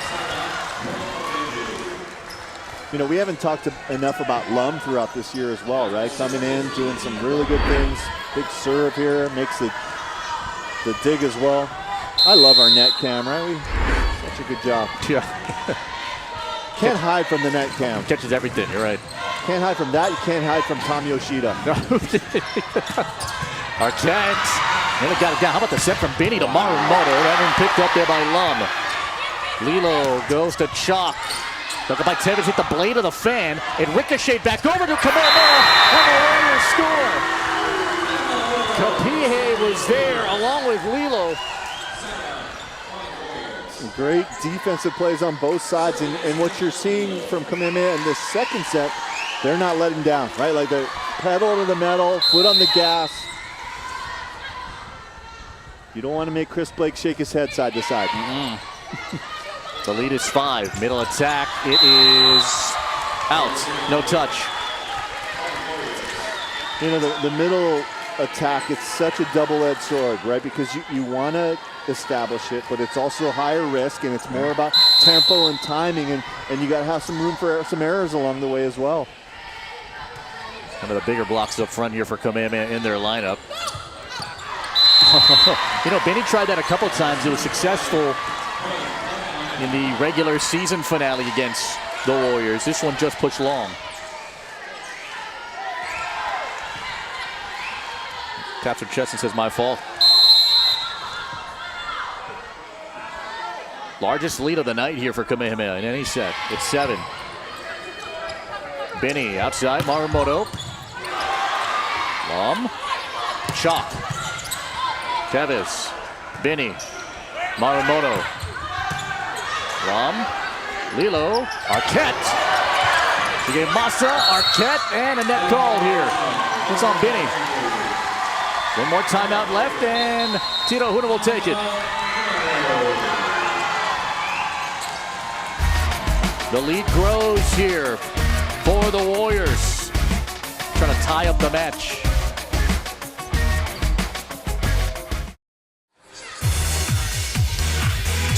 You know, we haven't talked enough about Lum throughout this year as well, right? Coming in, doing some really good things. Big serve here, makes the dig as well. I love our net cam, right? Such a good job. Yeah. Can't hide from the net cam. Catches everything, you're right. Can't hide from that. You can't hide from Tom Yoshida. Arquette. Really got it down. How about the set from Benny to Marumoto? That one picked up there by Lum. Lilo goes to Chalk. Look by Tevez, hit the blade of the fan. It ricocheted back over to Kamehameha, and the Warriors score. Kapihe was there along with Lilo. Some great defensive plays on both sides, and what you're seeing from Kamehameha in this second set, they're not letting down, right? Like they're pedal to the metal, foot on the gas. You don't want to make Chris Blake shake his head side to side. The lead is 5. Middle attack. It is out. No touch. You know, the middle attack, it's such a double-edged sword, right? Because you want to establish it, but it's also higher risk, and it's more about tempo and timing, and you got to have some room for some errors along the way as well. One of the bigger blocks up front here for Kamehameha in their lineup. You know, Benny tried that a couple times. It was successful in the regular season finale against the Warriors. This one just pushed long. Taps her chest and says, my fault. Largest lead of the night here for Kamehameha in any set. It's 7. Benny outside, Marumoto. Lum. Chalk. Tevez. Benny. Marumoto. Lum. Lilo. Arquette. She gave Massa, Arquette, and a net call here. It's on Benny. One more timeout left, and Tito Huna will take it. The lead grows here for the Warriors. Trying to tie up the match.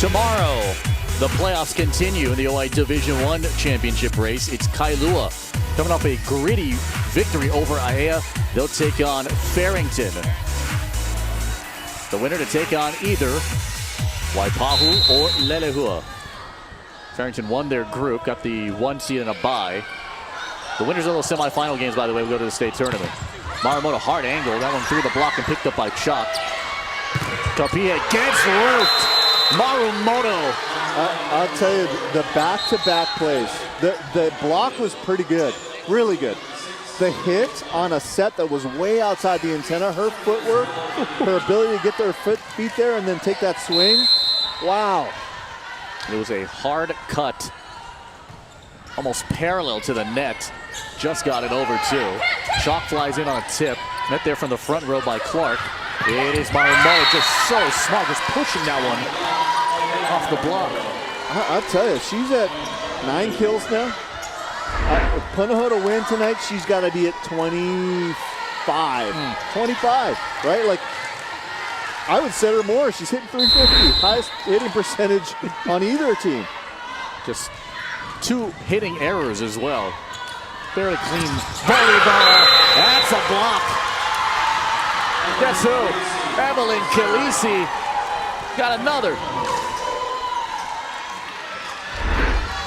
Tomorrow, the playoffs continue in the OI Division I championship race. It's Kailua coming off a gritty victory over Aiea. They'll take on Farrington. The winner to take on either Waipahu or Lelehua. Farrington won their group, got the 1 seed and a bye. The winners of those semifinal games, by the way, will go to the state tournament. Marumoto hard angle, that one through the block and picked up by Chalk. Kapihe gets roofed. Marumoto. I'll tell you, the back-to-back plays, the block was pretty good, really good. The hit on a set that was way outside the antenna, her footwork, her ability to get their feet there and then take that swing, wow. It was a hard cut, almost parallel to the net. Just got it over too. Chalk flies in on a tip, met there from the front row by Clark. It is Marumoto, just so smart, just pushing that one off the block. I'll tell you, she's at 9 kills now. If Punahou to win tonight, she's got to be at 25. 25, right? Like, I would set her more. She's hitting 350, highest hitting percentage on either team. Just 2 hitting errors as well. Fairly clean volleyball. That's a block. Guess who? Evelyn Khaleesi got another.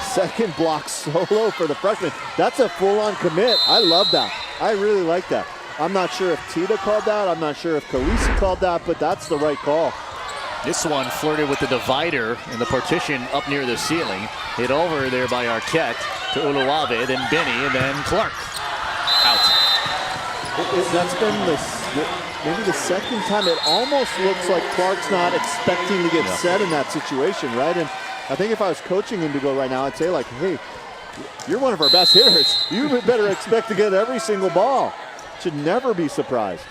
Second block solo for the freshman. That's a full-on commit. I love that. I really like that. I'm not sure if Tita called that. I'm not sure if Khaleesi called that, but that's the right call. This one flirted with the divider in the partition up near the ceiling. Hit over there by Arquette to Uluave, then Benny, and then Clark. Out. That's been maybe the second time. It almost looks like Clark's not expecting to get set in that situation, right? And I think if I was coaching Indigo right now, I'd say like, hey, you're one of our best hitters. You better expect to get every single ball. Should never be surprised.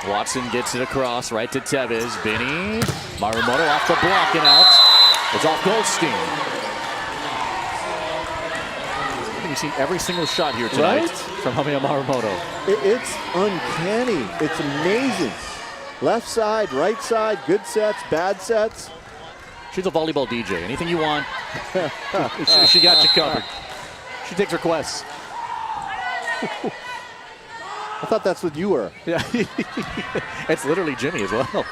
Watson gets it across right to Tevez. Benny, Marumoto off the block and out. It's off Goldstein. I think you've seen every single shot here tonight from Hamea Marumoto. It's uncanny. It's amazing. Left side, right side, good sets, bad sets. She's a volleyball DJ. Anything you want, she got you covered. She takes requests. I thought that's what you were. Yeah, it's literally Jimmy as well.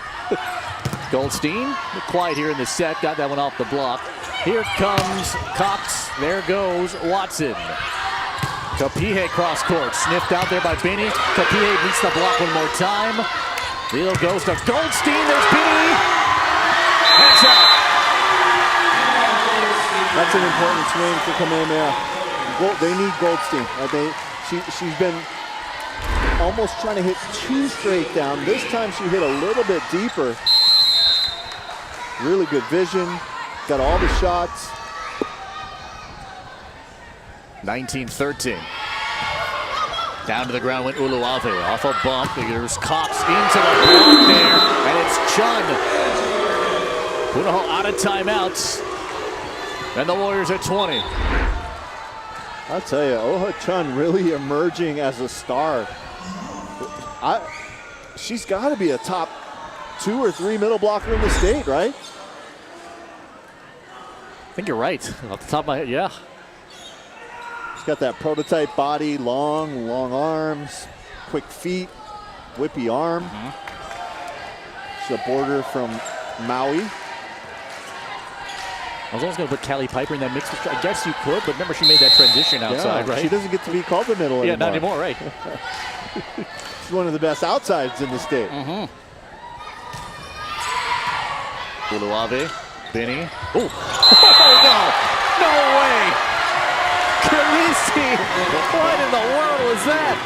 Goldstein, quiet here in the set, got that one off the block. Here comes Cox, there goes Watson. Kamehameha cross court, sniffed out there by Binney. Kamehameha beats the block one more time. Lilo goes to Goldstein, there's Binney. Heads up. That's an important swing for Kamehameha. They need Goldstein. She's been almost trying to hit 2 straight down. This time she hit a little bit deeper. Really good vision. Got all the shots. 19-13. Down to the ground went Uluave. Off a bump. There's Cox into the block there. And it's Chun. Punahou out of timeouts. And the Warriors at 20. I'll tell you, Oha Chun really emerging as a star. She's got to be a top 2 or 3 middle blocker in the state, right? I think you're right. Off the top of my head, yeah. She's got that prototype body, long arms, quick feet, whippy arm. She's a boarder from Maui. I was always going to put Callie Piper in that mix. I guess you could, but remember she made that transition outside, right? She doesn't get to be called the middle anymore. Yeah, not anymore, right. She's one of the best outsides in the state. Uluave, Binney. Oh, no! No way! Khaleesi! What in the world was that?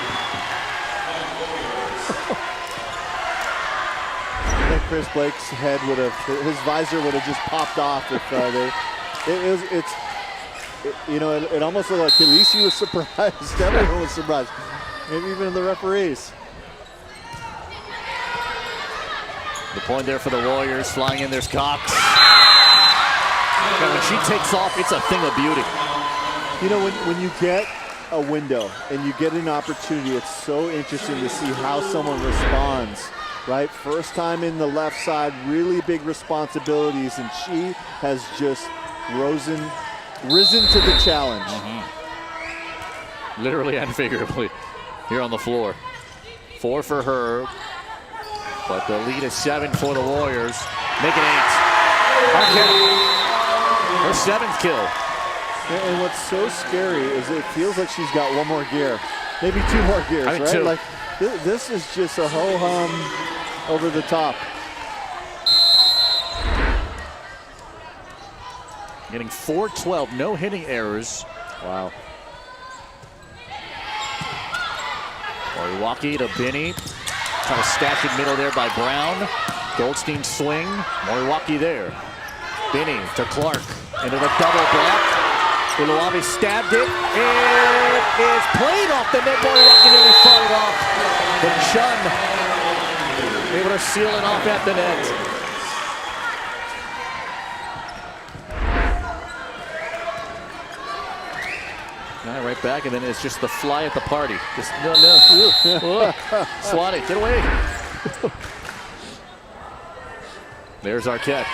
I think Chris Blake's head would have, his visor would have just popped off if it almost looked like Khaleesi was surprised. Everyone was surprised. Maybe even the referees. The point there for the Warriors. Flying in, there's Cox. And when she takes off, it's a thing of beauty. You know, when you get a window and you get an opportunity, it's so interesting to see how someone responds, right? First time in the left side, really big responsibilities, and she has just risen to the challenge. Literally and figuratively here on the floor. 4 for her, but the lead is 7 for the Warriors. Make it 8. Okay. Her 7th kill. And what's so scary is it feels like she's got one more gear, maybe 2 more gears, right? 2. Like this is just a ho-hum over the top. Getting 4-12, no hitting errors. Wow. Moriwaki to Binney. Trying to stash it middle there by Brown. Goldstein swing. Moriwaki there. Binney to Clark. Into the double block. Uluave stabbed it. It is played off the net. Moriwaki nearly fought it off. But Chun able to seal it off at the net. All right, right back, and then it's just the fly at the party. Just no. Swat it, get away. There's Arquette.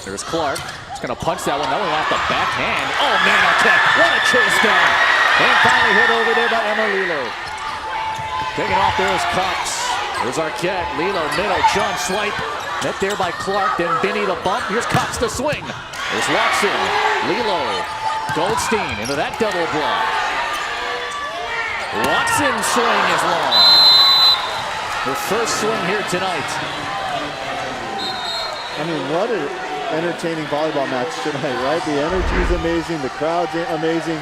There's Clark. He's gonna punch that one. That one off the backhand. Oh man, Arquette! What a chase down! And finally hit over there by Emma Lilo. Taking off there is Cox. There's Arquette. Lilo middle. Chun swipe. Met there by Clark. Then Binney the bump. Here's Cox to swing. There's Watson. Lilo. Goldstein into that double block. Watson swing is long. Her first swing here tonight. I mean, what an entertaining volleyball match tonight, right? The energy is amazing. The crowd's amazing.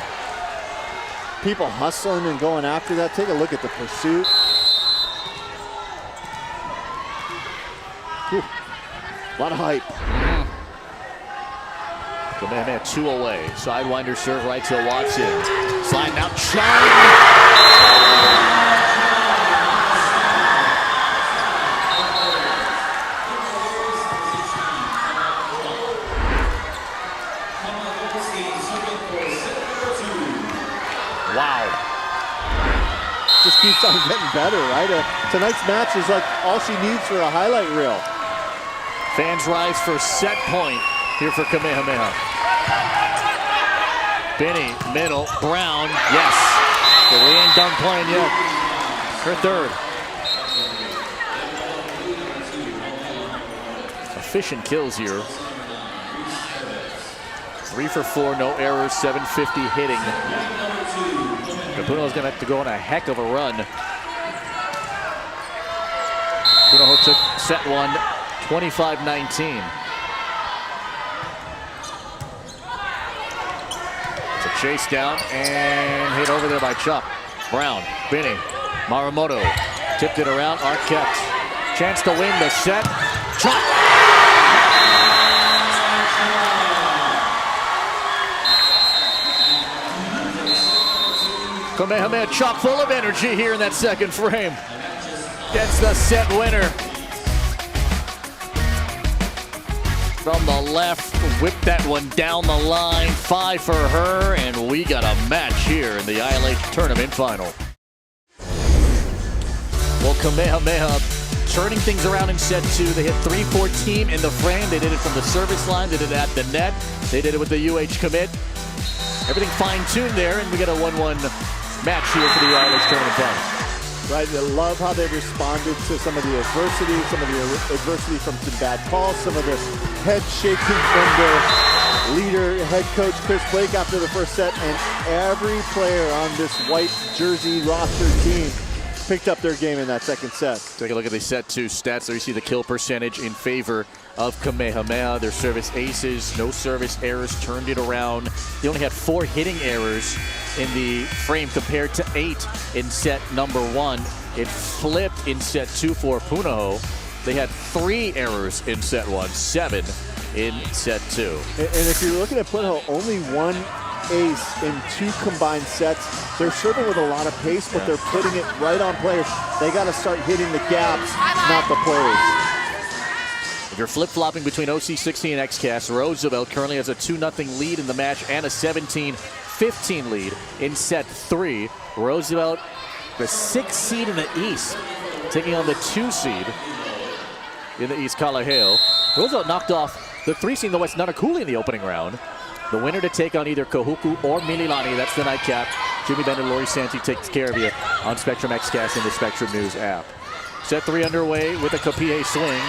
People hustling and going after that. Take a look at the pursuit. Whew. A lot of hype. Kamehameha 2 away. Sidewinder serve right to Watson. Sliding out Chun. Wow. Just keeps on getting better, right? Tonight's match is like all she needs for a highlight reel. Fans rise for set point here for Kamehameha. Binney, middle, Brown, yes. But we ain't done playing yet. Her third. Efficient kills here. 3 for 4, no errors, 750 hitting. Punahou's gonna have to go on a heck of a run. Punahou took set 1, 25-19. It's a chase down and hit over there by Chuck. Brown, Binney, Marimoto tipped it around. Arquette, chance to win the set. Chuck. Kamehameha chock full of energy here in that second frame. Gets the set winner. From the left, whip that one down the line. 5 for her, and we got a match here in the ILH tournament final. Well, Kamehameha turning things around in set 2. They hit 3-14 in the frame. They did it from the service line. They did it at the net. They did it with the UH commit. Everything fine-tuned there, and we got a 1-1 match here for the ILH tournament final. Right, I love how they've responded to some of the adversity, from some bad calls, some of the head shaking from their leader, head coach Chris Blake after the first set, and every player on this white jersey roster team picked up their game in that second set. Take a look at the set 2 stats. There you see the kill percentage in favor of Kamehameha. Their service aces, no service errors, turned it around. They only had 4 hitting errors in the frame compared to 8 in set number 1. It flipped in set 2 for Punahou. They had 3 errors in set 1, 7 in set 2. And if you're looking at Punahou, only 1 ace in 2 combined sets. They're serving with a lot of pace, but they're putting it right on players. They got to start hitting the gaps, not the players. If you're flip-flopping between OC16 and XCast, Roosevelt currently has a 2-0 lead in the match and a 17-15 lead in set 3. Roosevelt, the 6th seed in the East, taking on the 2 seed in the East, Kalaheo. Roosevelt knocked off the 3 seed in the West, Nanakuli, in the opening round. The winner to take on either Kahuku or Mililani. That's the nightcap. Jimmy Bennett, Lori Santi takes care of you on Spectrum XCast and the Spectrum News app. Set 3 underway with a Kapihe swing.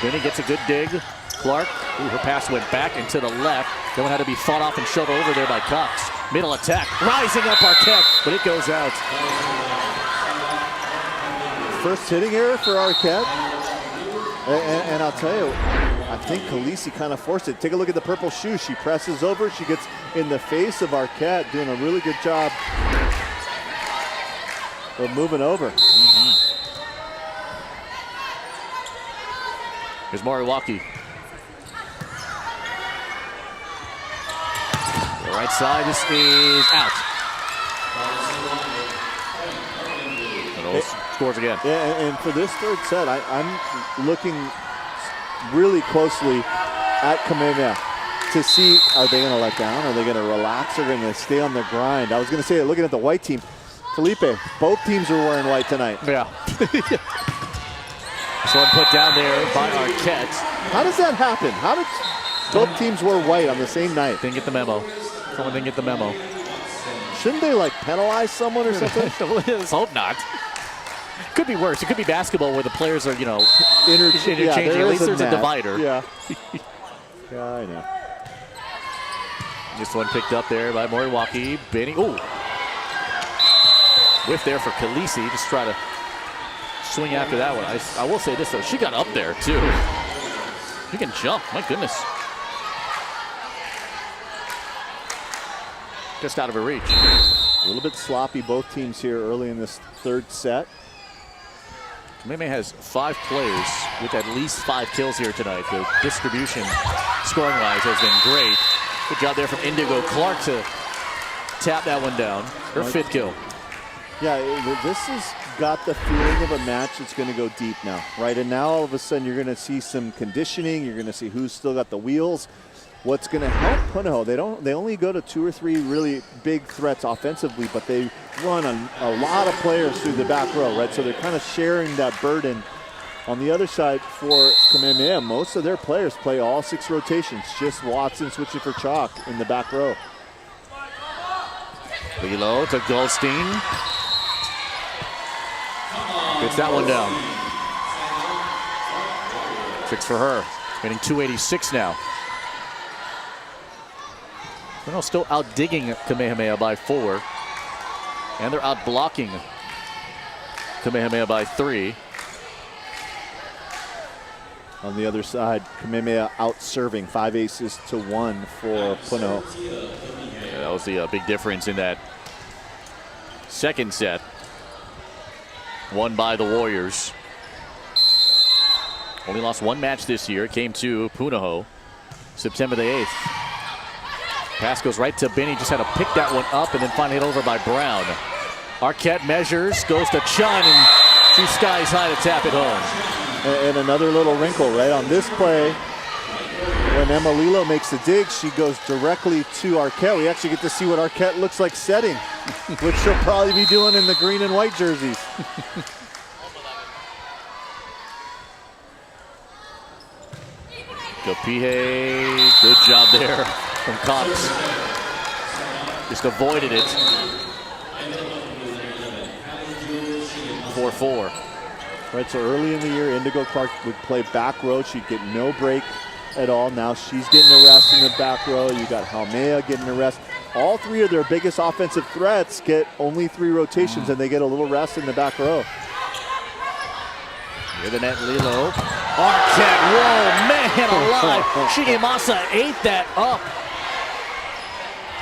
Then he gets a good dig. Clark, her pass went back and to the left. That one had to be fought off and shoved over there by Cox. Middle attack, rising up Arquette, but it goes out. First hitting error for Arquette. And I'll tell you, I think Khaleesi kind of forced it. Take a look at the purple shoe. She presses over. She gets in the face of Arquette, doing a really good job of moving over. Here's Moriwaki. The right side, this is out. Scores again. Yeah, and for this third set, I'm looking really closely at Kamehameha to see, are they going to let down? Are they going to relax? Or going to stay on their grind? I was going to say, looking at the white team, Felipe, both teams are wearing white tonight. Yeah. This one put down there by Arquette. How does that happen? How did both teams wear white on the same night? Didn't get the memo. Someone didn't get the memo. Shouldn't they like penalize someone or something? Let's hope not. Could be worse. It could be basketball where the players are, you know, interchanging. Yeah, At least there's a divider. Yeah. Yeah, I know. This one picked up there by Moriwaki. Benny. Ooh. Whiff there for Khaleesi. Just try to swing after that one. I will say this, though. She got up there, too. She can jump. My goodness. Just out of her reach. A little bit sloppy, both teams here early in this third set. Kamehameha has 5 players with at least 5 kills here tonight. The distribution, scoring-wise, has been great. Good job there from Indigo Clark to tap that one down. Her 5th kill. Yeah, this has got the feeling of a match that's going to go deep now, right? And now all of a sudden you're going to see some conditioning. You're going to see who's still got the wheels. What's going to help Punahou, they only go to 2 or 3 really big threats offensively, but they run a lot of players through the back row, right? So they're kind of sharing that burden On the other side for Kamehameha, most of their players play all 6 rotations. Just Watson switching for Chalk in the back row. Lilo to Goldstein. Gets that one down. 6 for her. Getting 286 now. Punahou still out-digging Kamehameha by 4. And they're out-blocking Kamehameha by 3. On the other side, Kamehameha out-serving 5 aces to 1 for Punahou. Yeah, that was the big difference in that second set. Won by the Warriors. Only lost 1 match this year. It came to Punahou September the 8th. Pass goes right to Benny. Just had to pick that one up and then finally hit over by Brown. Arquette measures, goes to Chun, and she's skies high to tap it home. And another little wrinkle, right? On this play, when Emma Lilo makes the dig, she goes directly to Arquette. We actually get to see what Arquette looks like setting, which she'll probably be doing in the green and white jerseys. Kapihe, good job there from Cox. Just avoided it. 4-4. Right, so early in the year, Indigo Clark would play back row. She'd get no break at all. Now she's getting a rest in the back row. You got Haumea getting a rest. All 3 of their biggest offensive threats get only 3 rotations, and they get a little rest in the back row. Near the net, Lilo. Arquette, whoa, man alive. Shigemasa ate that up.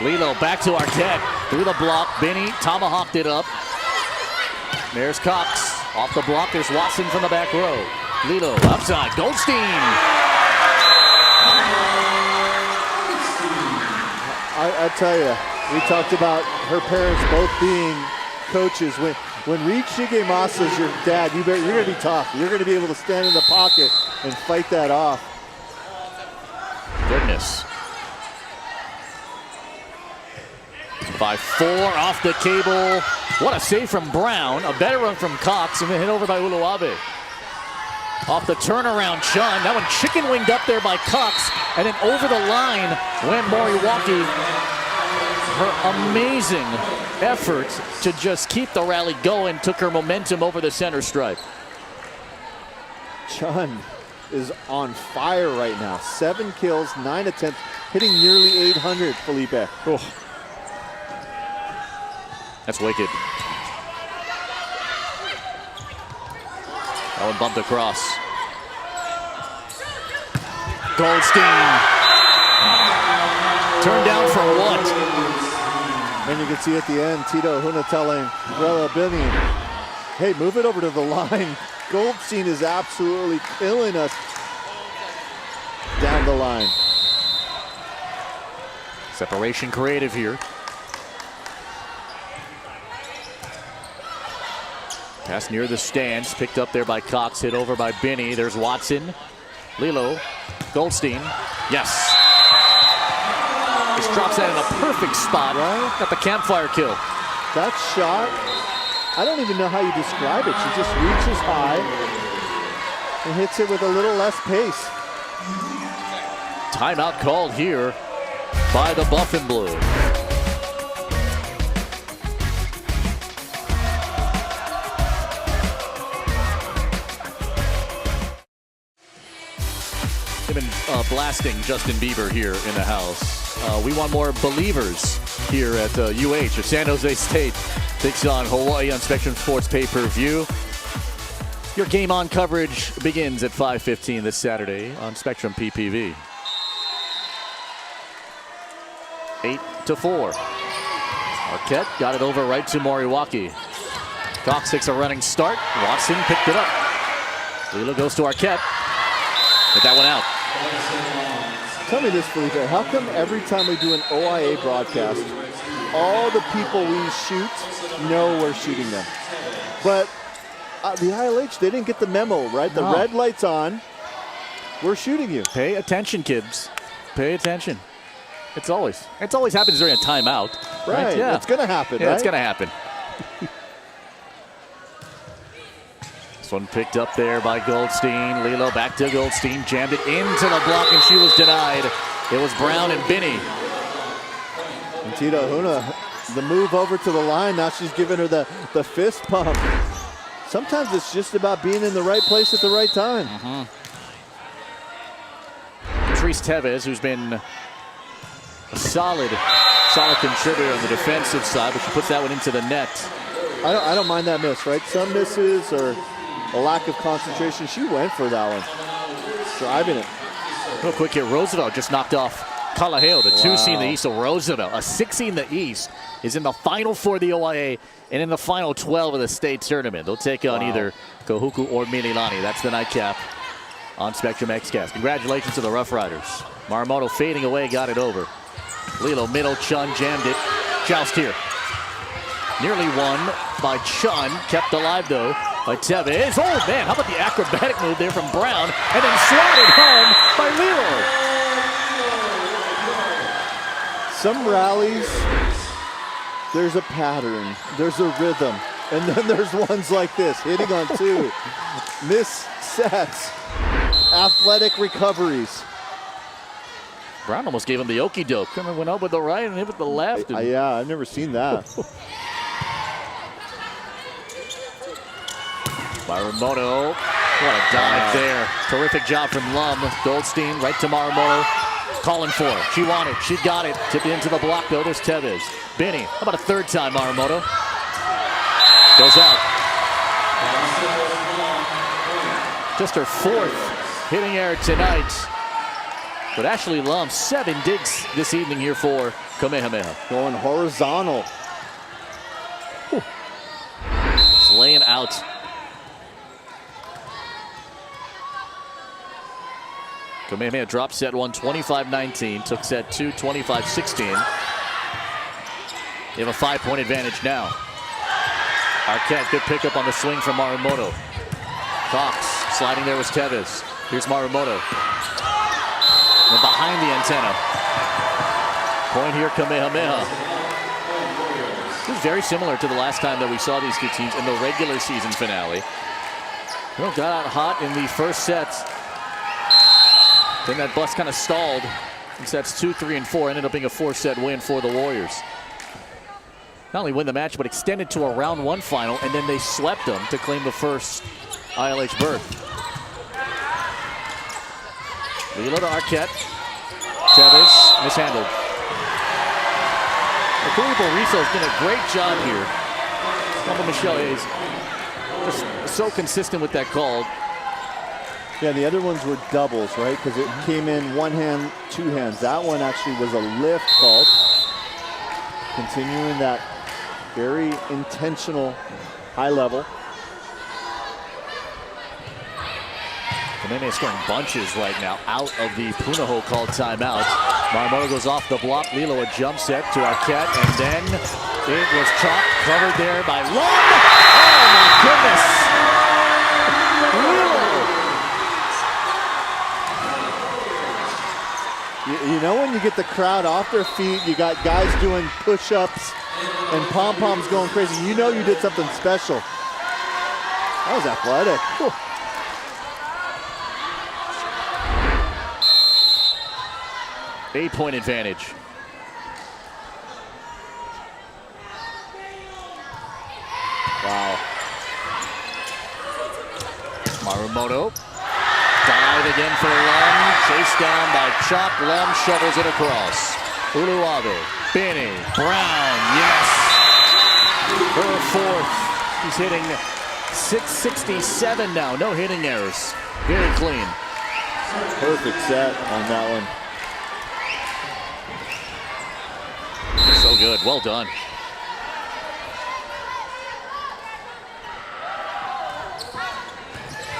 Lilo back to Arquette. Through the block, Benny tomahawked it up. There's Cox. Off the block, there's Watson from the back row. Lilo, outside, Goldstein. I tell you, we talked about her parents both being coaches. When Reed Shigemasa is your dad, you're going to be tough. You're going to be able to stand in the pocket and fight that off. Goodness. 5-4 off the cable. What a save from Brown. A better run from Cox, and then hit over by Uluabe. Off the turnaround, Chun. That one chicken winged up there by Cox, and then over the line went Moriwaki. Her amazing effort to just keep the rally going took her momentum over the center stripe. Chun is on fire right now. 7 kills, 9 attempts, hitting nearly 800, Felipe. Oh. That's wicked. That one bumped across. Goldstein. Turned down for what? And you can see at the end, Tito Huna telling Rella Billy, hey, move it over to the line. Goldstein is absolutely killing us down the line. Separation creative here. Pass near the stands, picked up there by Cox, hit over by Benny. There's Watson. Lilo, Goldstein. Yes. Just drops that in a perfect spot. Right? Got the campfire kill. That shot, I don't even know how you describe it. She just reaches high and hits it with a little less pace. Timeout called here by the Buff and Blue. They've been blasting Justin Bieber here in the house. We want more believers here at UH. As San Jose State takes on Hawaii on Spectrum Sports pay-per-view. Your game on coverage begins at 5:15 this Saturday on Spectrum PPV. 8-4. Arquette got it over right to Moriwaki. Cox takes a running start. Watson picked it up. Lilo goes to Arquette. Get that one out. Tell me this, Felipe. How come every time we do an OIA broadcast, all the people we shoot know we're shooting them? But the ILH, they didn't get the memo, right? The red light's on. We're shooting you. Pay attention, kids. Pay attention. It's always happens during a timeout. Right. Yeah. It's going to happen, Yeah, right? it's going to happen. This one picked up there by Goldstein. Lilo back to Goldstein, jammed it into the block, and she was denied. It was Brown and Binney. And Tito Huna, the move over to the line, now she's giving her the fist pump. Sometimes it's just about being in the right place at the right time. Therese Tevez, who's been a solid contributor on the defensive side, but she puts that one into the net. I don't mind that miss, right? Some misses or a lack of concentration. She went for that one. Driving it. Real quick here, Roosevelt just knocked off Kamehameha, the 2 seed in the East. So Roosevelt, a 6 seed in the East, is in the Final 4 of the OIA and in the Final 12 of the state tournament. They'll take on either Kahuku or Mililani. That's the nightcap on Spectrum XCast. Congratulations to the Rough Riders. Marimoto fading away, got it over. Lilo middle, Chun jammed it. Joust here. Nearly won by Chun, kept alive though by Tevez. Oh man, how about the acrobatic move there from Brown, and then swatted home by Lilo. Some rallies, there's a pattern, there's a rhythm, and then there's ones like this, hitting on 2, miss sets, athletic recoveries. Brown almost gave him the okey doke. Kind of went up with the right and hit with the left. Yeah, I've never seen that. Marimoto, what a dive there. Terrific job from Lum. Goldstein right to Marimoto. Calling for it. She wanted, she got it. Tipped into the block though. There's Tevez. Binney, how about a 3rd time Marimoto? Goes out. Just her 4th hitting error tonight. But Ashley Lum, 7 digs this evening here for Kamehameha. Going horizontal. Whew. Just laying out. Kamehameha dropped set 1, 25-19. Took set 2, 25-16. They have a 5-point advantage now. Arquette, good pickup on the swing from Marimoto. Cox sliding there was Tevez. Here's Marimoto. And behind the antenna. Point here, Kamehameha. This is very similar to the last time that we saw these 2 teams in the regular season finale. Well, got out hot in the first set. Then that bus kind of stalled in sets 2, 3, and 4. Ended up being a 4-set win for the Warriors. Not only win the match, but extended to a round 1 final, and then they swept them to claim the first ILH berth. Lilo to Arquette. Tevez mishandled. Akuripo Riso's done a great job here. Mama Michelle is just so consistent with that call. Yeah, the other ones were doubles, right? Because it came in 1 hand, 2 hands. That one actually was a lift called. Continuing that very intentional high level. Kamehameha scoring bunches right now out of the Punahou called timeout. Marimoto goes off the block. Lilo a jump set to Arquette, and then it was chopped, covered there by Lum. Oh my goodness! Lilo. You know when you get the crowd off their feet, you got guys doing push-ups and pom-poms going crazy. You know you did something special. That was athletic. Whew. Eight-point advantage. Wow. Marimoto. Dive again for Lum. Chased down by Chop. Lum shovels it across. Uluave. Binney. Brown. Yes. Her 4th. He's hitting .667 now. No hitting errors. Very clean. Perfect set on that one. So good. Well done.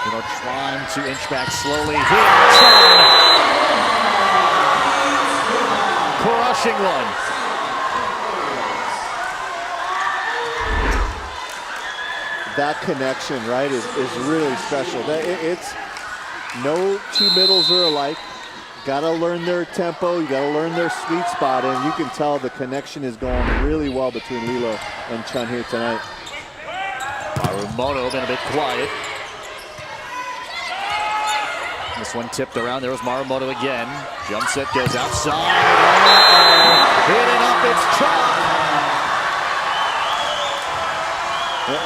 You know, trying to inch back slowly here. Crushing one. That connection, right, is really special. It's no 2 middles are alike. Got to learn their tempo. You got to learn their sweet spot, and you can tell the connection is going really well between Lilo and Chun here tonight. Marimoto been a bit quiet. This one tipped around. There was Marumoto again. Jump set goes outside. Oh, hit it up. It's Chalk.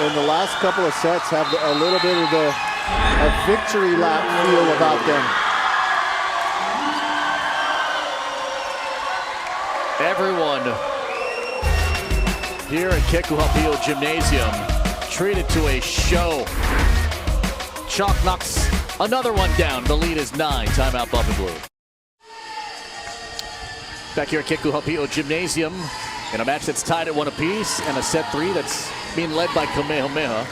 And the last couple of sets have a little bit of a victory lap feel about them. Everyone here at Kamehameha Gymnasium treated to a show. Chalk knocks another one down. The lead is 9. Timeout, Buff and Blue. Back here at Kamehameha Gymnasium in a match that's tied at 1 apiece and a set 3 that's being led by Kamehameha.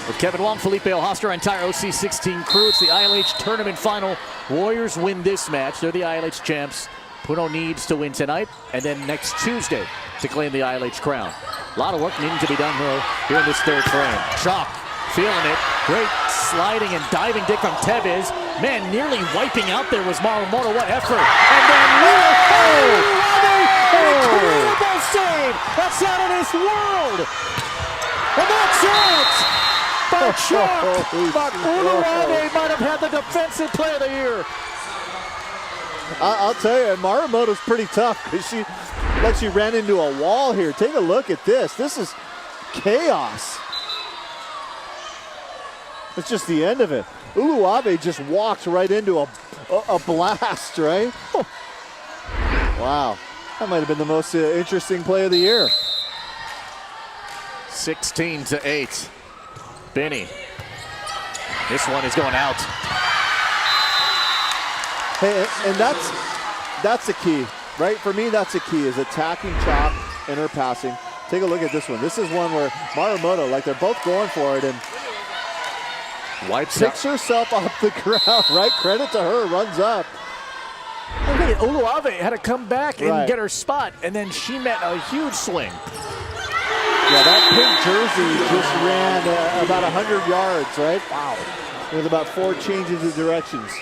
With Kevin Wong, Felipe Ojoster, our entire OC16 crew, it's the ILH tournament final. Warriors win this match. They're the ILH champs. Punahou needs to win tonight and then next Tuesday to claim the ILH crown. A lot of work needing to be done though here in this third frame. Chalk feeling it. Great sliding and diving dig from Tevez. Man, nearly wiping out there was Marumoto. What effort. And then Lilo. Incredible save. That's out of this world. And that's it. By Chalk. But Uluwave might have had the defensive play of the year. I'll tell you, Marumoto's pretty tough because she ran into a wall here. Take a look at this. This is chaos. It's just the end of it. Uluwave just walked right into a blast, right? Oh. Wow. That might have been the most interesting play of the year. 16-8. Benny. This one is going out. Hey, and that's the key, right? For me, that's the key, is attacking Chalk and her passing. Take a look at this one. This is one where Marumoto, like they're both going for it, and picks herself off the ground, right? Credit to her, runs up. Look at it, Uluwave had to come back and get her spot, and then she met a huge swing. Yeah, that pink jersey just ran about 100 yards, right? Wow. With about 4 changes of directions.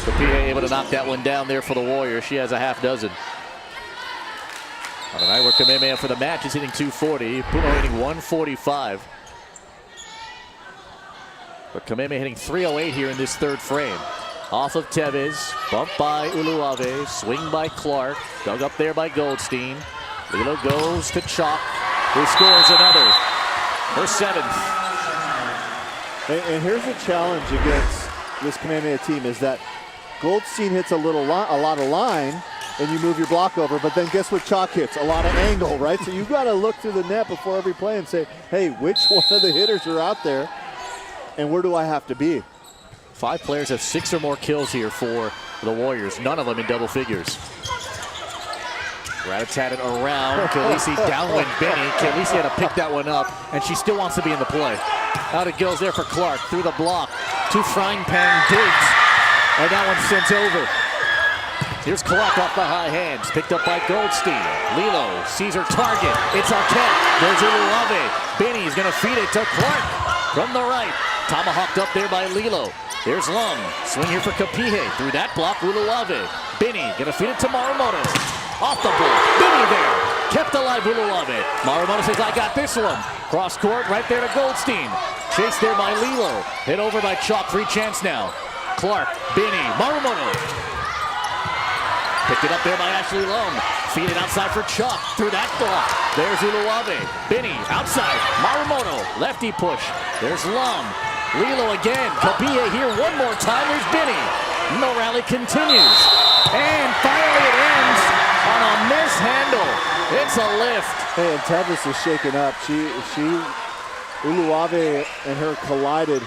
Kamehameha able to knock that one down there for the Warriors. She has a half dozen. On the night where Kamehameha for the match is hitting 240. Punahou hitting 145. But Kamehameha hitting 308 here in this third frame. Off of Tevez, bumped by Uluwave, swing by Clark, dug up there by Goldstein. Lilo goes to Chalk, who scores another, her 7th. And here's the challenge against this Kamehameha team is that Goldstein hits a lot of line, and you move your block over, but then guess what Chalk hits? A lot of angle, right? So you've got to look through the net before every play and say, hey, which one of the hitters are out there, and where do I have to be? 5 players have 6 or more kills here for the Warriors, none of them in double figures. Rat-a-tat it around, Khaleesi downwind Benny. Khaleesi had to pick that one up, and she still wants to be in the play. Out it goes there for Clark, through the block. 2 frying pan digs, and that one sent over. Here's Clark off the high hands, picked up by Goldstein. Lilo sees her target, it's Arquette. There's Uluwave. Benny's gonna feed it to Clark from the right. Tomahawked up there by Lilo. There's Lum, swing here for Kapihe. Through that block, Uluwave. Benny gonna feed it to Marumoto. Off the ball, Benny there. Kept alive Uluwave. Marumoto says, I got this one. Cross court, right there to Goldstein. Chased there by Lilo. Hit over by Chalk, free chance now. Clark, Benny, Marumoto. Picked it up there by Ashley Lum. Feed it outside for Chalk, through that block. There's Uluwave. Benny, outside. Marumoto, lefty push. There's Lum. Lilo again. Kapihe here one more time. There's Benny. No rally continues. And finally it ends on a mishandle. It's a lift. Hey, and Tevez is shaken up. Uluwave and her collided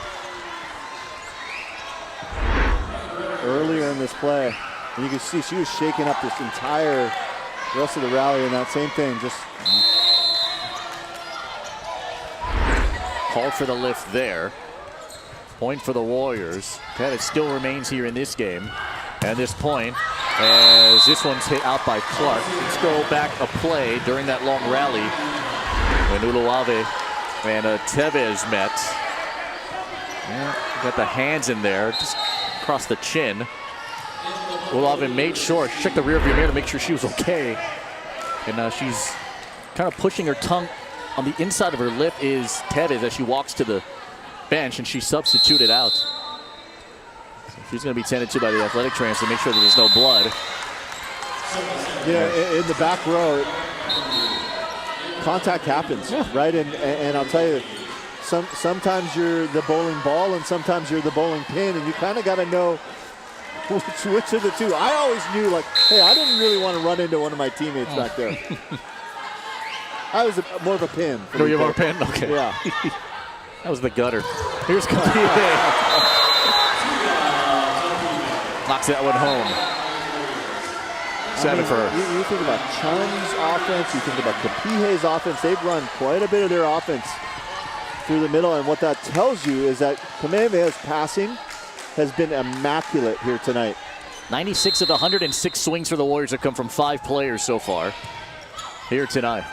earlier in this play. And you can see she was shaking up this entire rest of the rally, and that same thing, just called for the lift there. Point for the Warriors. Pettit still remains here in this game. And this point, as this one's hit out by Clark. Let's go back a play during that long rally when Uluwave and Tevez met. Yeah, got the hands in there, just across the chin. Uluwave made sure, checked the rear view mirror to make sure she was okay. And she's kind of pushing her tongue on the inside of her lip is Tevez as she walks to the bench, and she substituted out. She's going to be tended to by the athletic trainers to make sure that there's no blood. Yeah, in the back row, contact happens, right? And I'll tell you, sometimes you're the bowling ball and sometimes you're the bowling pin, and you kind of got to know which of the two. I always knew, like, hey, I didn't really want to run into one of my teammates back there. I was more of a pin. Oh, you're more a pin? Okay. Yeah. That was the gutter. Here's Kamehameha. Knocks that one home. 7 for her. You think about Chun's offense, you think about Kapihe's offense. They've run quite a bit of their offense through the middle, and what that tells you is that Kamehameha's passing has been immaculate here tonight. 96 of the 106 swings for the Warriors have come from 5 players so far here tonight.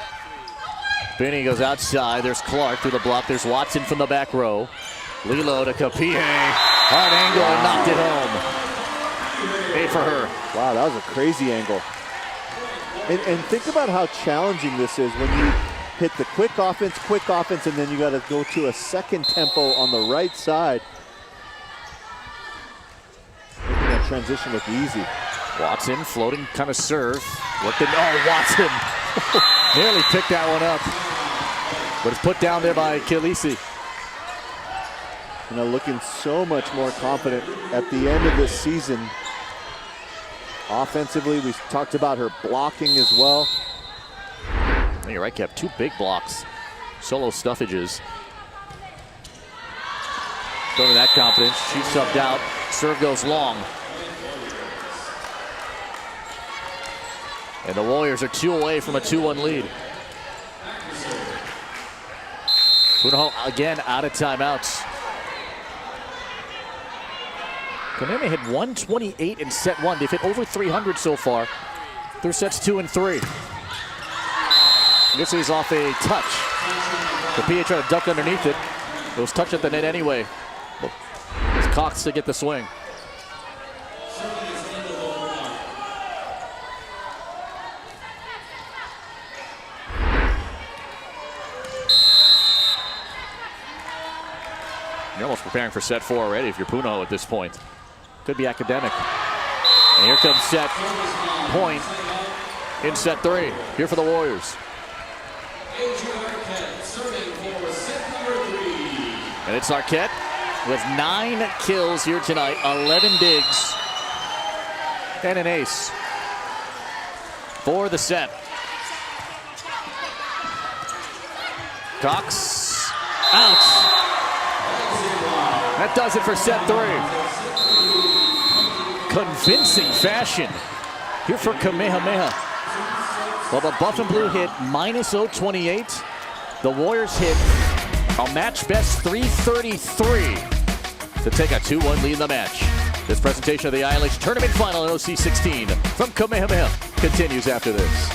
Benny goes outside. There's Clark through the block. There's Watson from the back row. Lilo to Kapihe. Hard angle and knocked it home. 8 for her. Wow, that was a crazy angle. And think about how challenging this is when you hit the quick offense, and then you got to go to a second tempo on the right side. Making that transition look easy. Watson floating kind of serve. Watson nearly picked that one up. But it's put down there by Kilisi. You know, looking so much more confident at the end of this season. Offensively, we talked about her blocking as well. You're right, Kev. 2 big blocks. Solo stuffages. Go to that confidence. She's subbed out. Serve goes long. And the Warriors are 2 away from a 2-1 lead. Punahou again out of timeouts. Kamehameha hit 128 in set 1. They've hit over 300 so far through sets 2 and 3. This is off a touch. Kapihe trying to duck underneath it. It was touched at the net anyway. It's Cox to get the swing. You're almost preparing for set 4 already if you're Punahou at this point. Could be academic. And here comes set point in set 3. Here for the Warriors. And it's Arquette with 9 kills here tonight, 11 digs, and an ace for the set. Cox out. That does it for set 3. Convincing fashion here for Kamehameha. Well, the Buff and Blue hit -028. The Warriors hit a match best 333 to take a 2-1 lead in the match. This presentation of the ILH Tournament Final in OC 16 from Kamehameha continues after this.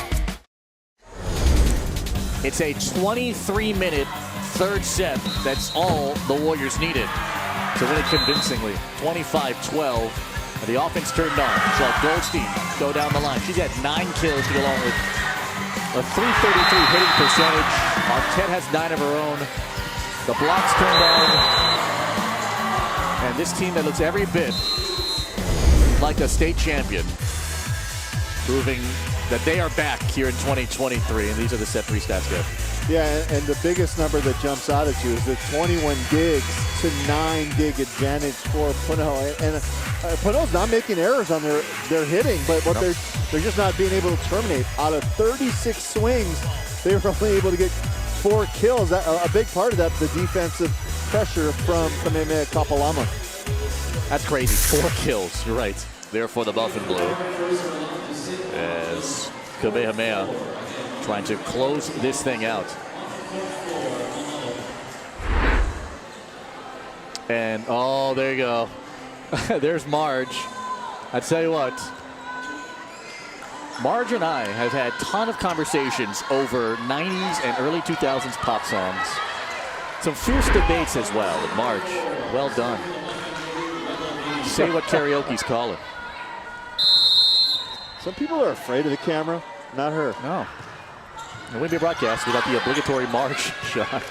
It's a 23-minute third set. That's all the Warriors needed to win it convincingly. 25-12. And the offense turned on. So Goldstein go down the line. She's had 9 kills to go along with a 333 hitting percentage. Arquette has 9 of her own. The blocks turned on. And this team that looks every bit like a state champion, proving that they are back here in 2023. And these are the set 3 stats, Kev. Yeah, and the biggest number that jumps out at you is the 21 digs to 9 dig advantage for Punahou. And Punahou's not making errors on their hitting, but what they're just not being able to terminate. Out of 36 swings, they were only able to get 4 kills. A big part of that, the defensive pressure from Kamehameha Kapalama. That's crazy. 4 kills. You're right. There for the Buff and Blue. As Kamehameha trying to close this thing out. And, oh, there you go. There's Marge. I tell you what, Marge and I have had a ton of conversations over 90s and early 2000s pop songs. Some fierce debates as well. And Marge, well done. Say what karaoke's calling. Some people are afraid of the camera, not her. No. It wouldn't be a broadcast without the obligatory Marge shot.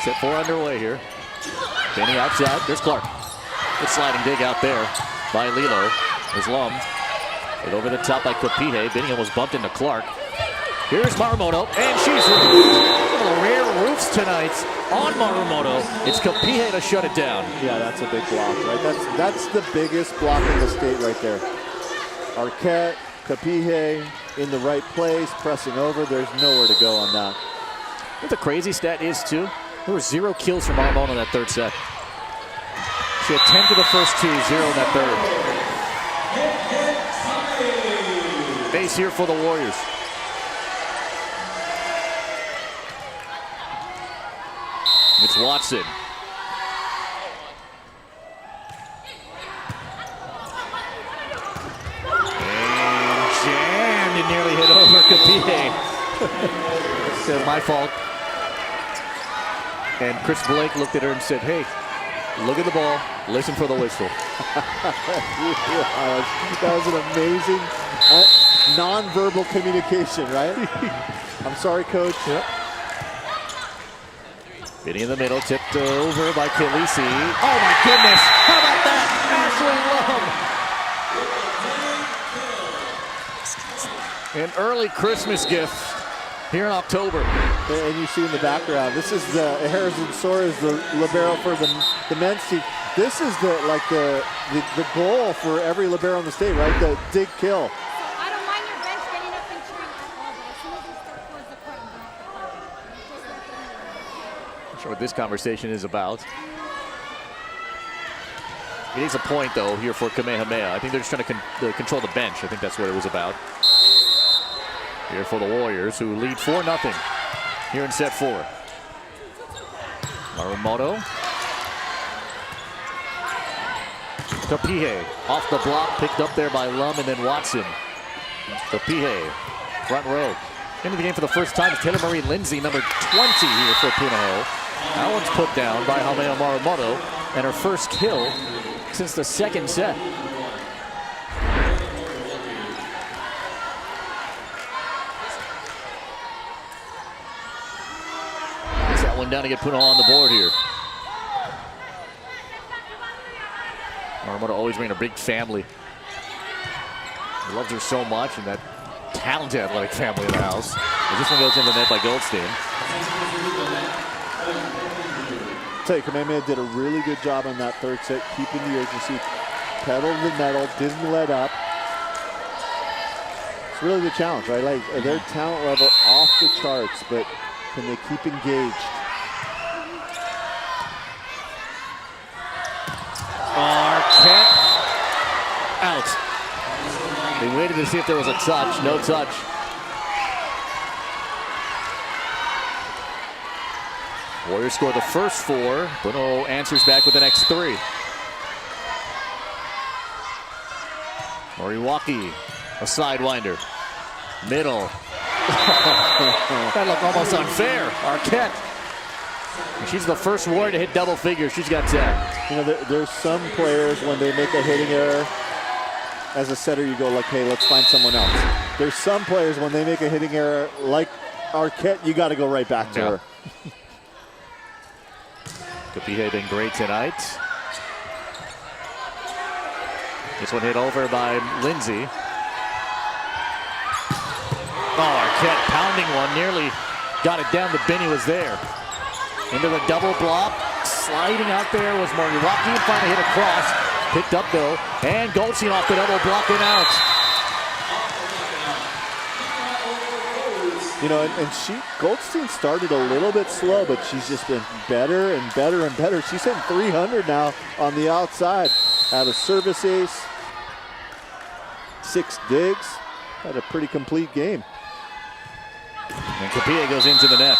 Set 4 underway here. Benny outside. There's Clark. Good sliding dig out there by Lilo. There's Lum. Hit over the top by Kapihe. Benny almost bumped into Clark. Here's Marumoto, and she's one of the rare roofs tonight on Marumoto. It's Kapihe to shut it down. Yeah, that's a big block, right? That's the biggest block in the state right there. Arquette, Kapihe in the right place, pressing over. There's nowhere to go on that. What the crazy stat is, too, there were 0 kills from Marumoto in that third set. She had 10 to the first 2, 0 in that third. Base here for the Warriors. It's Watson. And jammed and nearly hit over Kapihe. My fault. And Chris Blake looked at her and said, hey, look at the ball, listen for the whistle. That was an amazing non-verbal communication, right? I'm sorry, coach. Yep. Benny in the middle, tipped over by Khaleesi. Oh my goodness, how about that? Ashley Lum. An early Christmas gift here in October. And you see in the background, this is the Harrison Soares, the libero for the men's team. This is the goal for every libero in the state, right? The dig kill. I don't mind your bench getting up and cheering at all, but as soon as you step towards the court, I'm I'm not sure what this conversation is about. It is a point, though, here for Kamehameha. I think they're just trying to control the bench. I think that's what it was about. Here for the Warriors, who lead 4-0 here in set 4. Marumoto. Kapihe off the block, picked up there by Lum and then Watson. Kapihe, front row. Into the game for the first time is Taylor Marie Lindsay, number 20 here for Punahou. That one's put down by Haumea Marumoto, and her first kill since the second set. One down to get Punahou on the board here. Marumoto always bringing a big family. He loves her so much, and that talented athletic family in the house. And this one goes in the net by Goldstein. I'll tell you, Kamehameha did a really good job on that third set, keeping the urgency, pedal to the metal, didn't let up. It's really the challenge, right? Like their talent level off the charts, but can they keep engaged? Arquette out. They waited to see if there was a touch. No touch. Warriors score the first 4. Punahou answers back with the next 3. Moriwaki, a sidewinder. Middle. That looked almost unfair. Arquette. She's the first Warrior to hit double figures. She's got 10. You know, there's some players when they make a hitting error, as a setter, you go like, hey, let's find someone else. There's some players when they make a hitting error, like Arquette, you got to go right back to her. Kapihe been great tonight. This one hit over by Lindsay. Oh, Arquette pounding one, nearly got it down. The Benny was there. Into the double block, sliding out there was Moriwaki, and finally hit across. Picked up though, and Goldstein off the double block and out. You know, and Goldstein started a little bit slow, but she's just been better and better and better. She's hitting 300 now on the outside. Out of service ace, 6 digs, had a pretty complete game. And Kapihe goes into the net.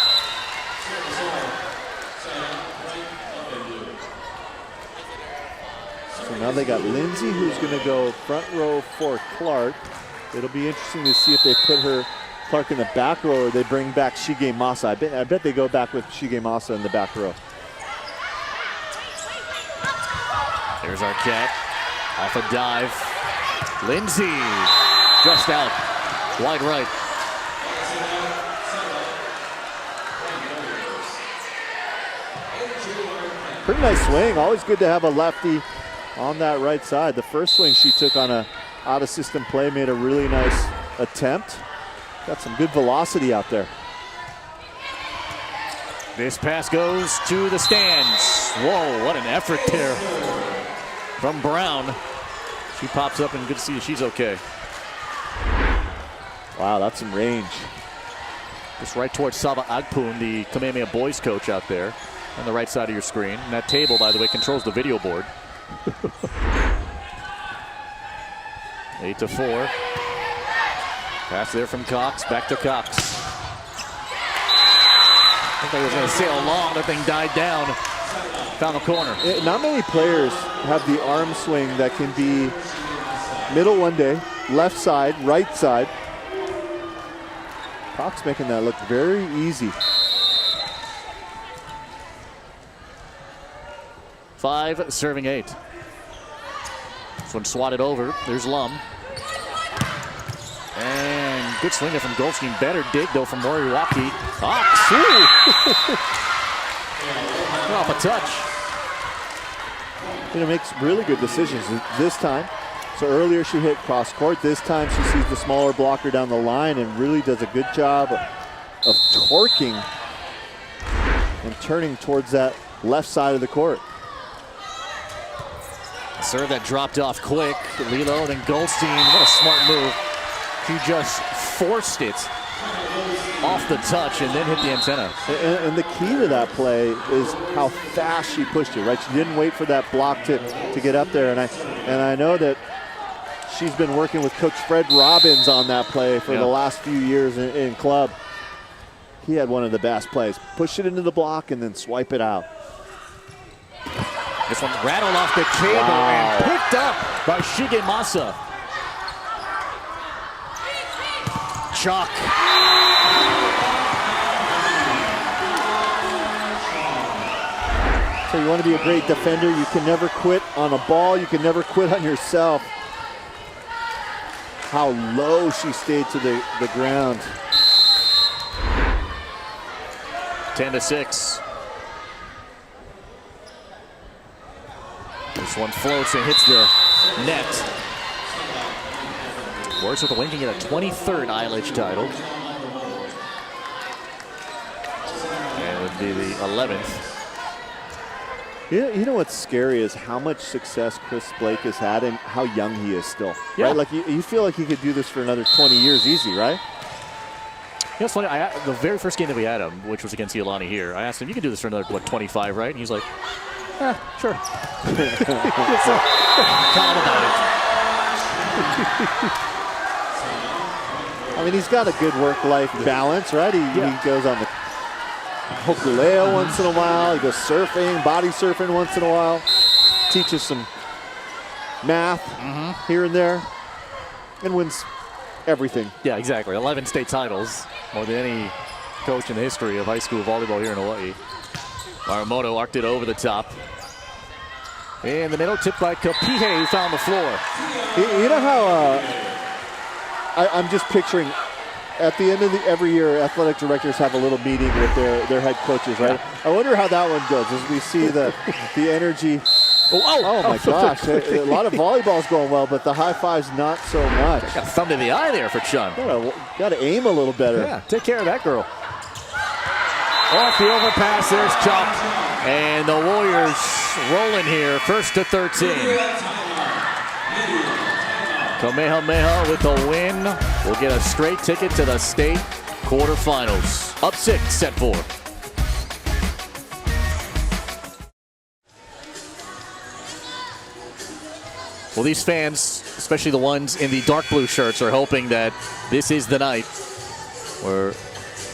So now they got Lindsay, who's going to go front row for Clark. It'll be interesting to see if they put Clark in the back row or they bring back Shige Masa. I bet they go back with Shige Masa in the back row. There's Arquette, off a dive. Lindsay, dressed out, wide right. Pretty nice swing. Always good to have a lefty on that right side. The first swing she took on a out-of-system play made a really nice attempt. Got some good velocity out there. This pass goes to the stands. Whoa, what an effort there from Brown. She pops up, and good to see she's okay. Wow, that's some range. Just right towards Sava Agpoon, the Kamehameha boys coach out there on the right side of your screen. And that table, by the way, controls the video board. 8-4. Pass there from Cox, back to Cox. I think I was going to sail along, the thing died down. Found the corner. Not many players have the arm swing that can be middle one day, left side, right side. Cox making that look very easy. 5, serving 8. This one swatted over. There's Lum. And good swinger from Goldstein. Better dig, though, from Moriwaki. Cox! Off a touch. Makes really good decisions this time. So earlier she hit cross court. This time she sees the smaller blocker down the line and really does a good job of torquing and turning towards that left side of the court. Serve that dropped off quick. Lilo, then Goldstein. What a smart move. He just forced it off the touch and then hit the antenna. And the key to that play is how fast she pushed it, right? She didn't wait for that block to get up there. And I know that she's been working with Coach Fred Robbins on that play for the last few years in club. He had one of the best plays. Push it into the block and then swipe it out. This one rattled off the cable and picked up by Shigemasa. Chalk. So you want to be a great defender, you can never quit on a ball, you can never quit on yourself. How low she stayed to the ground. 10-6. This one floats and hits the net. Warriors with a win can get a 23rd ILH title. And it would be the 11th. You know what's scary is how much success Chris Blake has had and how young he is still. Yeah. Right? Like you feel like he could do this for another 20 years easy, right? You know, it's funny. The very first game that we had him, which was against Iolani here, I asked him, "You can do this for another 25, right?" And he's like, "Sure." Calm about it. I mean, he's got a good work-life balance, right? He goes on the Hokulea once in a while. He goes surfing, body surfing once in a while. Teaches some math here and there, and wins everything. Yeah, exactly. 11 state titles, more than any coach in the history of high school volleyball here in Hawaii. Maramoto arced it over the top. In the middle, tipped by Kapihe, who found the floor. You know how I'm just picturing at the end of every year, athletic directors have a little meeting with their head coaches, right? Yeah. I wonder how that one goes as we see the energy. Oh my gosh, a lot of volleyball's going well, but the high fives not so much. Got a thumb to the eye there for Chun. Got to aim a little better. Yeah, take care of that girl. Off the overpass, there's Chop. And the Warriors rolling here, first to 13. Kamehameha with the win will get a straight ticket to the state quarterfinals. Up 6, set 4. Well, these fans, especially the ones in the dark blue shirts, are hoping that this is the night where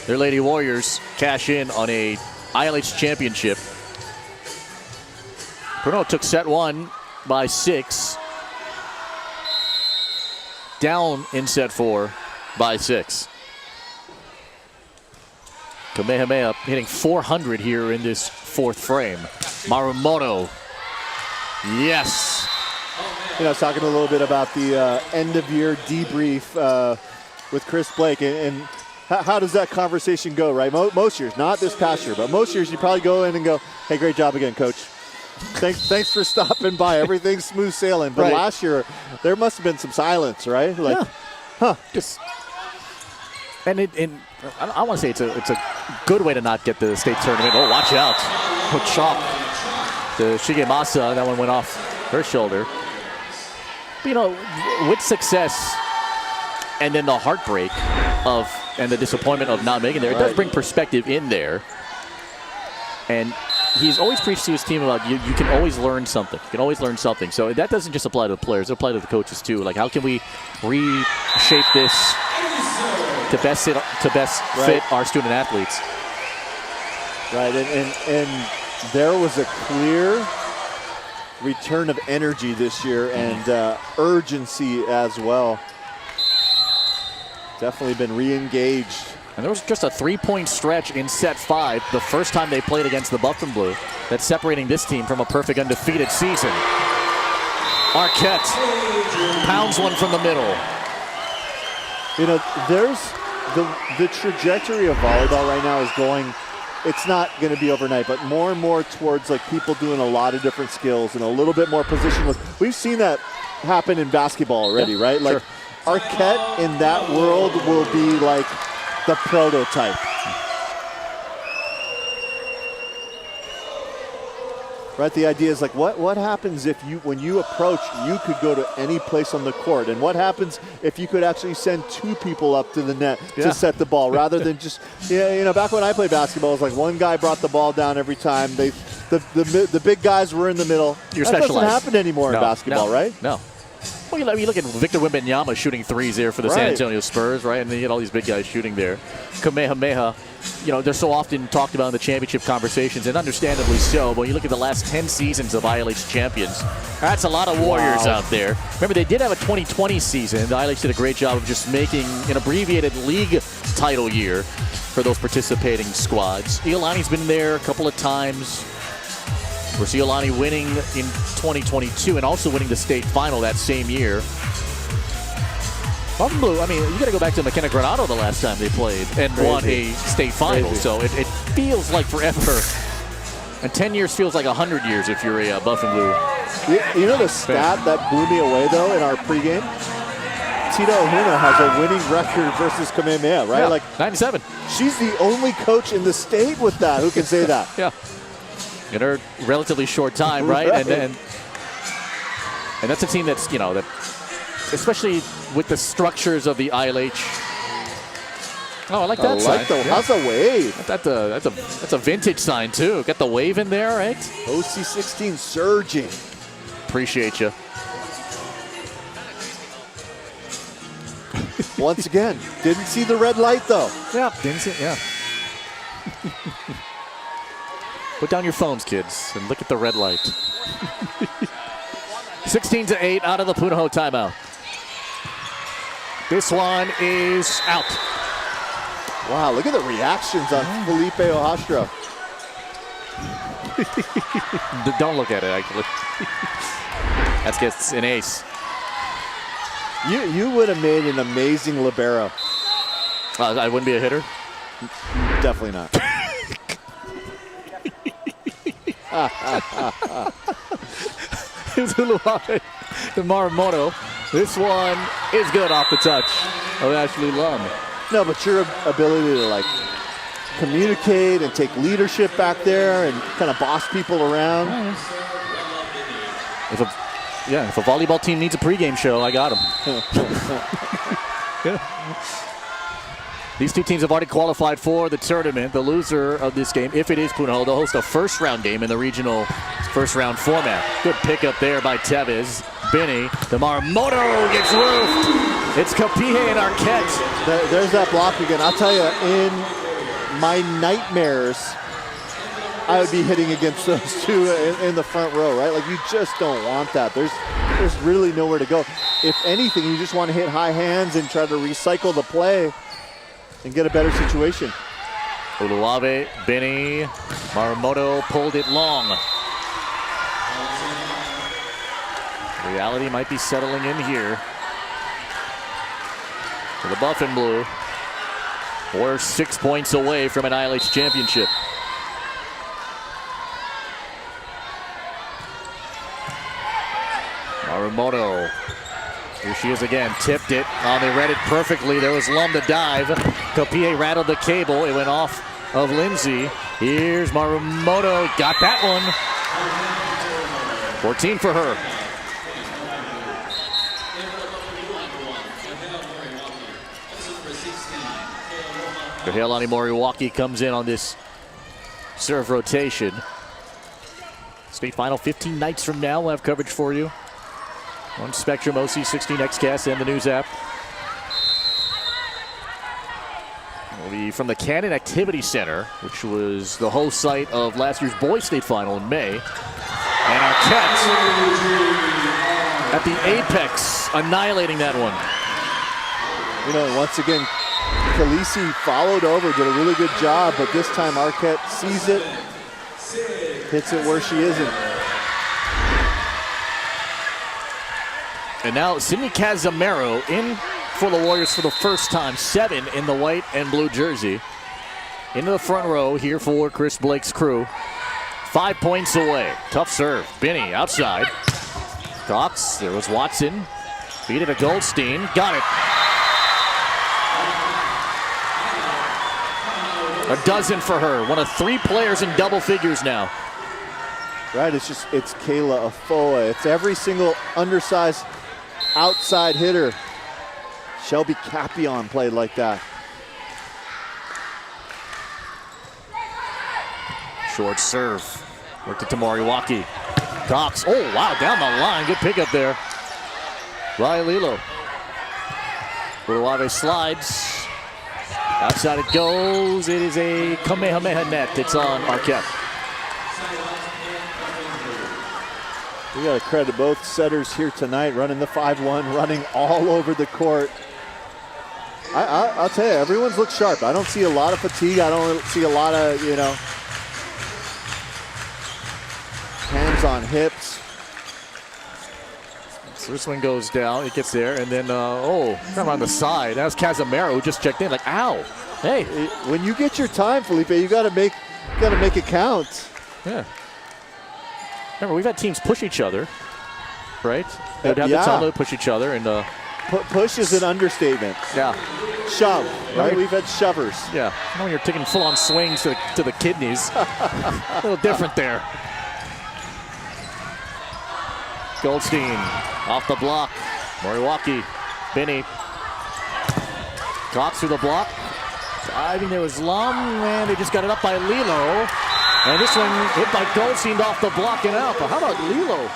their Lady Warriors cash in on a ILH championship. Punahou took set 1 by 6. Down in set 4 by 6. Kamehameha hitting 400 here in this fourth frame. Maramoto, yes. I was talking a little bit about the end of year debrief with Chris Blake, and how does that conversation go, right? Most years, not this past year, but most years you probably go in and go, hey, great job again, coach. Thanks for stopping by. Everything's smooth sailing. But Right. last year, there must have been some silence, right? Like, Just and I want to say it's a good way to not get the state tournament. Oh, watch out! Oh, chalk to Shigemasa. That one went off her shoulder. But, you know, with success and then the heartbreak and the disappointment of not making there, it does bring perspective in there. And he's always preached to his team about you can always learn something. You can always learn something. So that doesn't just apply to the players. It applies to the coaches too. Like, how can we reshape this to best fit our student athletes? right, and there was a clear return of energy this year and urgency as well. Definitely been re-engaged. And there was just a 3-point stretch in set 5, the first time they played against the Buff and Blue, that's separating this team from a perfect undefeated season. Arquette pounds one from the middle. You know, there's the trajectory of volleyball right now is going, it's not going to be overnight, but more and more towards like people doing a lot of different skills and a little bit more positionless. We've seen that happen in basketball already, right? Like Arquette in that world will be like the prototype. Right, the idea is like, what happens if when you approach, you could go to any place on the court, and what happens if you could actually send 2 people up to the net to set the ball, rather than just, you know, back when I played basketball, it was like one guy brought the ball down every time. The big guys were in the middle. You're that specialized. doesn't happen anymore in basketball, right? No. Well, you look at Victor Wembanyama shooting threes there for the San Antonio Spurs, right? And then you get all these big guys shooting there. Kamehameha, you know, they're so often talked about in the championship conversations, and understandably so. But when you look at the last 10 seasons of ILH champions, that's a lot of Warriors out there. Remember, they did have a 2020 season. The ILH did a great job of just making an abbreviated league title year for those participating squads. Iolani's been there a couple of times. We're seeing Iolani winning in 2022 and also winning the state final that same year. Buff and Blue, I mean, you got to go back to McKenna Granado the last time they played and won a state final. So it feels like forever. And 10 years feels like 100 years if you're a Buff and Blue. You know the stat that blew me away, though, in our pregame? Tita Ohuna has a winning record versus Kamehameha, right? Yeah, like 97. She's the only coach in the state with that who can say that. Yeah. In her relatively short time, right? And that's a team that's, you know, that especially with the structures of the ILH. Oh, I like that sign. How's the wave? That's a vintage sign too. Got the wave in there, right? OC16 surging. Appreciate you. Once again, didn't see the red light though. Yeah, didn't see. Yeah. Put down your phones, kids, and look at the red light. 16-8 out of the Punahou timeout. This one is out. Wow, look at the reactions on Felipe Ohastro. Don't look at it, actually. That gets an ace. You would have made an amazing libero. I wouldn't be a hitter? Definitely not. The Maramoto. This one is good off the touch of Ashley Lum. No, but your ability to like communicate and take leadership back there and kind of boss people around. If a volleyball team needs a pregame show, I got them. These two teams have already qualified for the tournament. The loser of this game, if it is Punahou, they'll host a first-round game in the regional first-round format. Good pickup there by Tevez. Binney, the Maramoto gets roofed. It's Kapihe and Arquette. There's that block again. I'll tell you, in my nightmares, I would be hitting against those two in the front row, right? Like, you just don't want that. There's really nowhere to go. If anything, you just want to hit high hands and try to recycle the play and get a better situation. Uluave, Binney, Maramoto pulled it long. Reality might be settling in here for the Buff and Blue. We're 6 points away from an ILH championship. Marimoto. Here she is again, tipped it. Oh, they read it perfectly. There was Lum to dive. Kopie rattled the cable. It went off of Lindsay. Here's Marimoto. Got that one. 14 for her. Kamehameha Moriwaki comes in on this serve rotation. State final 15 nights from now. We'll have coverage for you on Spectrum, OC16 XCast, and the News app. We'll be from the Cannon Activity Center, which was the host site of last year's boys state final in May. And Arquette at the apex, annihilating that one. You know, once again, Khaleesi followed over, did a really good job, but this time Arquette sees it, hits it where she isn't. And now Sydney Casimiro in for the Warriors for the first time. 7 in the white and blue jersey. Into the front row here for Chris Blake's crew. 5 points away. Tough serve. Binney outside. Cox. There was Watson. Feed it to Goldstein. Got it. A dozen for her. One of 3 players in double figures now. Right, it's Kayla Afoa. It's every single undersized outside hitter. Shelby Capion played like that. Short serve. Worked it to Moriwaki. Cox. Oh, wow, down the line. Good pickup there. Riley Lilo. Uluwave slides. Outside it goes. It is a Kamehameha net. It's on Arquette. We got to credit both setters here tonight, running the 5-1, running all over the court. I'll tell you, everyone's looked sharp. I don't see a lot of fatigue. I don't see a lot of, hands on hips. So this one goes down. It gets there, and then, kind of on the side. That was Casimiro who just checked in, like, ow. Hey. When you get your time, Felipe, you got to make it count. Yeah. Remember, we've had teams push each other, right? They'd have the time to push each other, and push is an understatement. Yeah. Shove, right? We've had shovers. Yeah. When you're taking full-on swings to the kidneys, a little different there. Goldstein off the block. Moriwaki, Binney. Cox through the block. Diving, there was Lum, and they just got it up by Lilo. And this one hit by Goldstein off the block and out. But how about Lilo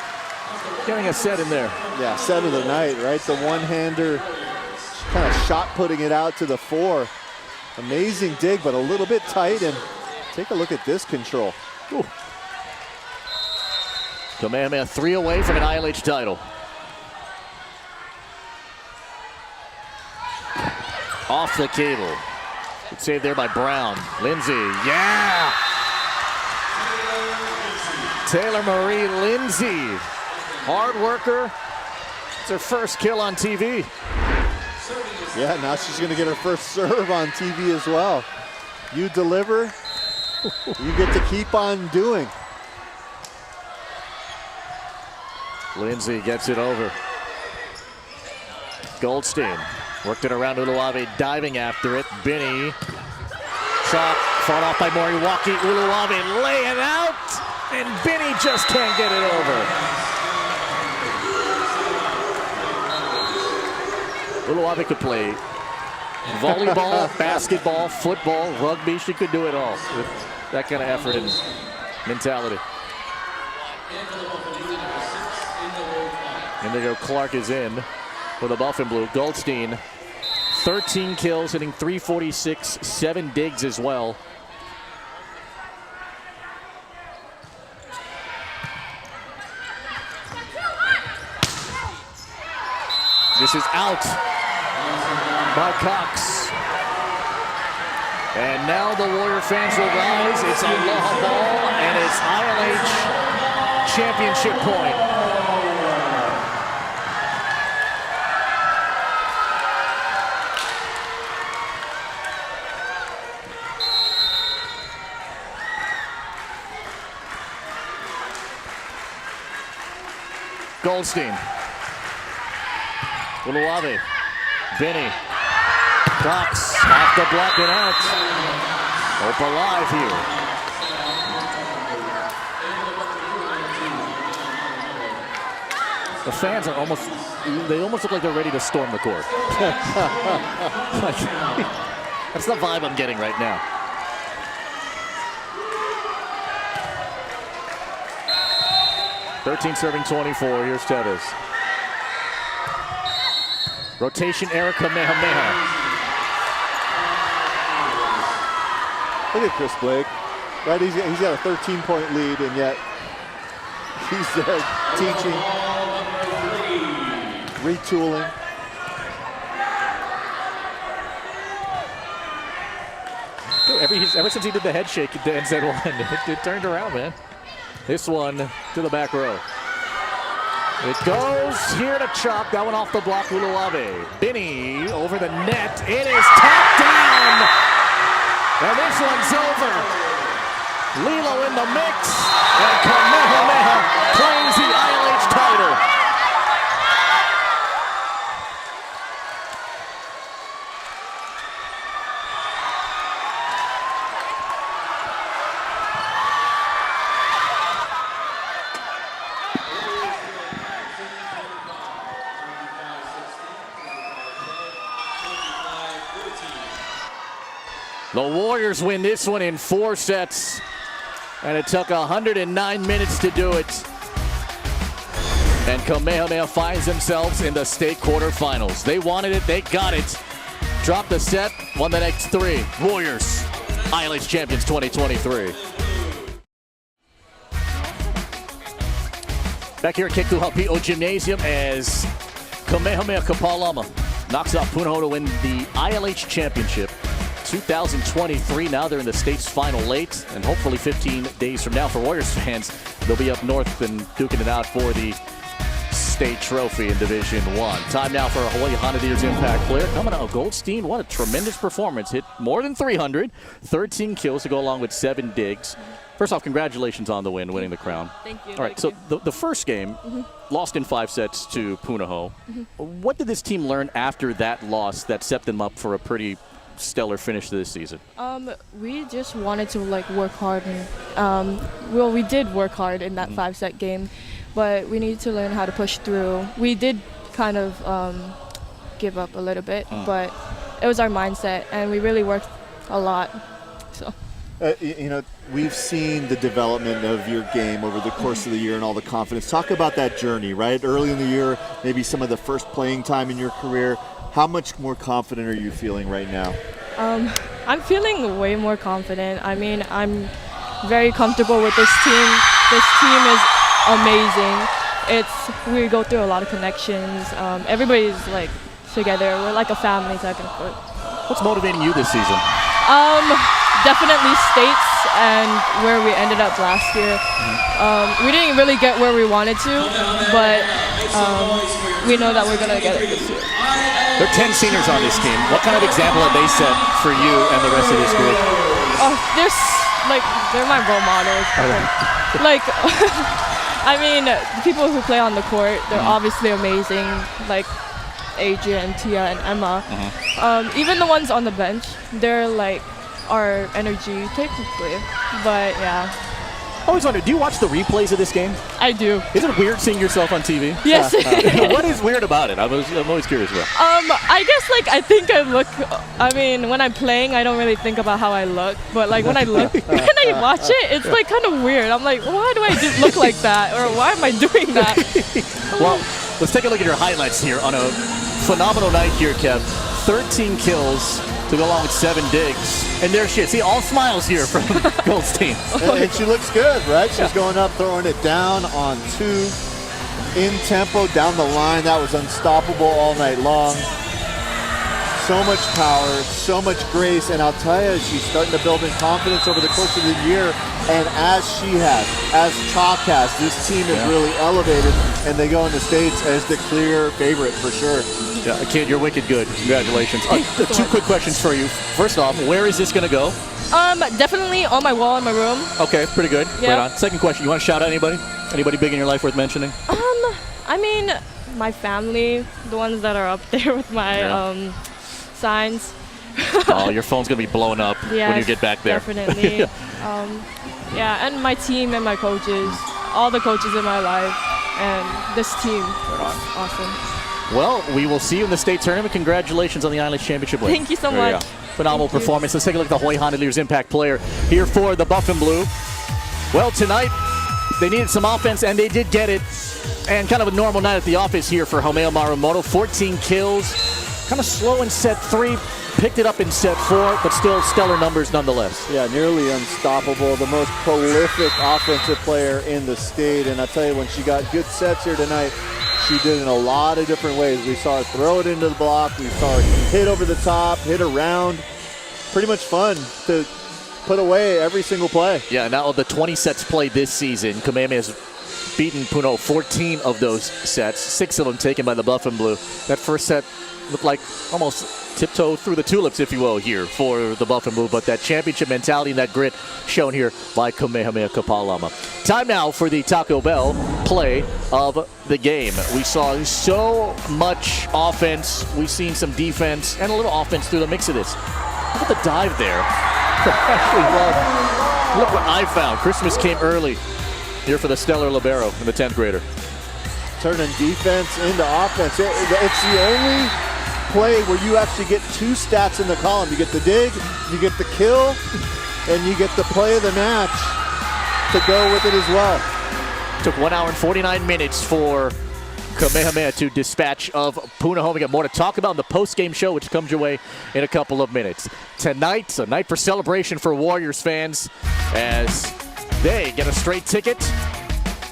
getting a set in there? Yeah, set of the night, right? The one-hander, kind of shot putting it out to the 4. Amazing dig, but a little bit tight. And take a look at this control. Ooh. Kamehameha 3 away from an ILH title. Off the cable. Good save there by Brown. Lindsay, yeah! Taylor Marie Lindsay, hard worker. It's her first kill on TV. Yeah, now she's going to get her first serve on TV as well. You deliver, you get to keep on doing. Lindsay gets it over. Goldstein worked it around Uluwave, diving after it. Binney, shot fought off by Moriwaki. Uluwave laying out, and Binney just can't get it over. Uluwave could play volleyball, basketball, football, rugby. She could do it all with that kind of effort and mentality. Indigo Clark is in for the Buff and Blue. Goldstein, 13 kills, hitting .346, 7 digs as well. This is out by Cox. And now the Warrior fans will rise. It's Aloha ball, and it's ILH championship point. Goldstein Uluave. Benny. Cox off the block and out. Hope alive here. The fans are they almost look like they're ready to storm the court. That's the vibe I'm getting right now. (13 serving 24). Here's Tevez. Rotation era Kamehameha. Look at Chris Blake. Right, he's got a 13-point lead, and yet he's there teaching, retooling. Ever since he did the head shake at Denzel one, it turned around, man. This one to the back row. It goes here to chop. That one off the block, Uluave. Benny over the net. It is tapped down. And this one's over. Lilo in the mix. And Kamehameha claims the ILH title. The Warriors win this one in 4 sets, and it took 109 minutes to do it. And Kamehameha finds themselves in the state quarterfinals. They wanted it, they got it. Dropped the set, won the next 3. Warriors, ILH champions 2023. Back here at Kekuhapi'o Gymnasium as Kamehameha Kapalama knocks out Punahou to win the ILH championship 2023. Now they're in the state's final late, and hopefully 15 days from now for Warriors fans, they'll be up north and duking it out for the state trophy in Division 1. Time now for a Hawaii Honda-Deers impact player. Coming out, Goldstein, what a tremendous performance. Hit more than 300, 13 kills to go along with 7 digs. First off, congratulations on the win, winning the crown. Thank you. All right, so the first game, lost in 5 sets to Punahou. What did this team learn after that loss that set them up for a pretty stellar finish to this season? We just wanted to work hard, and well, we did work hard in that 5-set game, but we needed to learn how to push through. We did kind of give up a little bit, but it was our mindset, and we really worked a lot. So. We've seen the development of your game over the course of the year and all the confidence. Talk about that journey, right? Early in the year, maybe some of the first playing time in your career. How much more confident are you feeling right now? I'm feeling way more confident. I mean, I'm very comfortable with this team. This team is amazing. We go through a lot of connections. Everybody's together. We're like a family, second foot. What's motivating you this season? Definitely states and where we ended up last year. We didn't really get where we wanted to, but we know that we're going to get it this year. There are 10 seniors on this team. What kind of example have they set for you and the rest of this group? They're my role models. I mean, the people who play on the court, they're obviously amazing, like Adrian, Tia, and Emma. Even the ones on the bench, they're our energy technically, but yeah. I always wonder, do you watch the replays of this game? I do. Is it weird seeing yourself on TV? Yes. What is weird about it? I'm always curious about. I guess I think I look. I mean, when I'm playing, I don't really think about how I look, but when I look, when I watch it, it's kind of weird. I'm like, why do I just look like that, or why am I doing that? Well, let's take a look at your highlights here on a phenomenal night here, Kev. 13 kills to go along with 7 digs. And there she is. See, all smiles here from Goldstein. And she looks good, right? She's going up, throwing it down on 2, in tempo, down the line. That was unstoppable all night long. So much power, so much grace, and I'll tell you, she's starting to build in confidence over the course of the year. And as she has, as Chalk has, this team is really elevated, and they go in the States as the clear favorite for sure. Yeah, kid, you're wicked good. Congratulations. 2 quick questions for you. First off, where is this going to go? Definitely on my wall in my room. Okay, pretty good. Yeah. Right on. Second question, you want to shout out anybody? Anybody big in your life worth mentioning? I mean, my family, the ones that are up there with my signs. Oh, your phone's going to be blowing up when you get back there. Definitely. Yeah, and my team and my coaches, all the coaches in my life, and this team, they're awesome. Well, we will see you in the state tournament. Congratulations on the ILH Championship win. Thank you so much. Phenomenal performance. Let's take a look at the Hawaii Honda Impact player here for the Buff and Blue. Well, tonight they needed some offense, and they did get it. And kind of a normal night at the office here for Homeo Marumoto. 14 kills. Kind of slow in set 3. Picked it up in set 4, but still stellar numbers nonetheless. Yeah, nearly unstoppable. The most prolific offensive player in the state. And I tell you, when she got good sets here tonight, she did it in a lot of different ways. We saw her throw it into the block. We saw her hit over the top, hit around. Pretty much fun to put away every single play. Yeah, now of the 20 sets played this season, Kamehameha has beaten Punahou 14 of those sets, 6 of them taken by the Buff and Blue. That first set looked like almost tiptoe through the tulips, if you will, here for the Buff and Blue. But that championship mentality and that grit shown here by Kamehameha Kapalama. Time now for the Taco Bell play of the game. We saw so much offense. We've seen some defense and a little offense through the mix of this. Look at the dive there. Look what I found. Christmas came early here for the stellar libero and the 10th grader. Turning defense into offense. It's the only play where you actually get 2 stats in the column. You get the dig, you get the kill, and you get the play of the match to go with it as well. Took 1 hour and 49 minutes for Kamehameha to dispatch of Punahou. We got more to talk about in the post-game show, which comes your way in a couple of minutes. Tonight's a night for celebration for Warriors fans as they get a straight ticket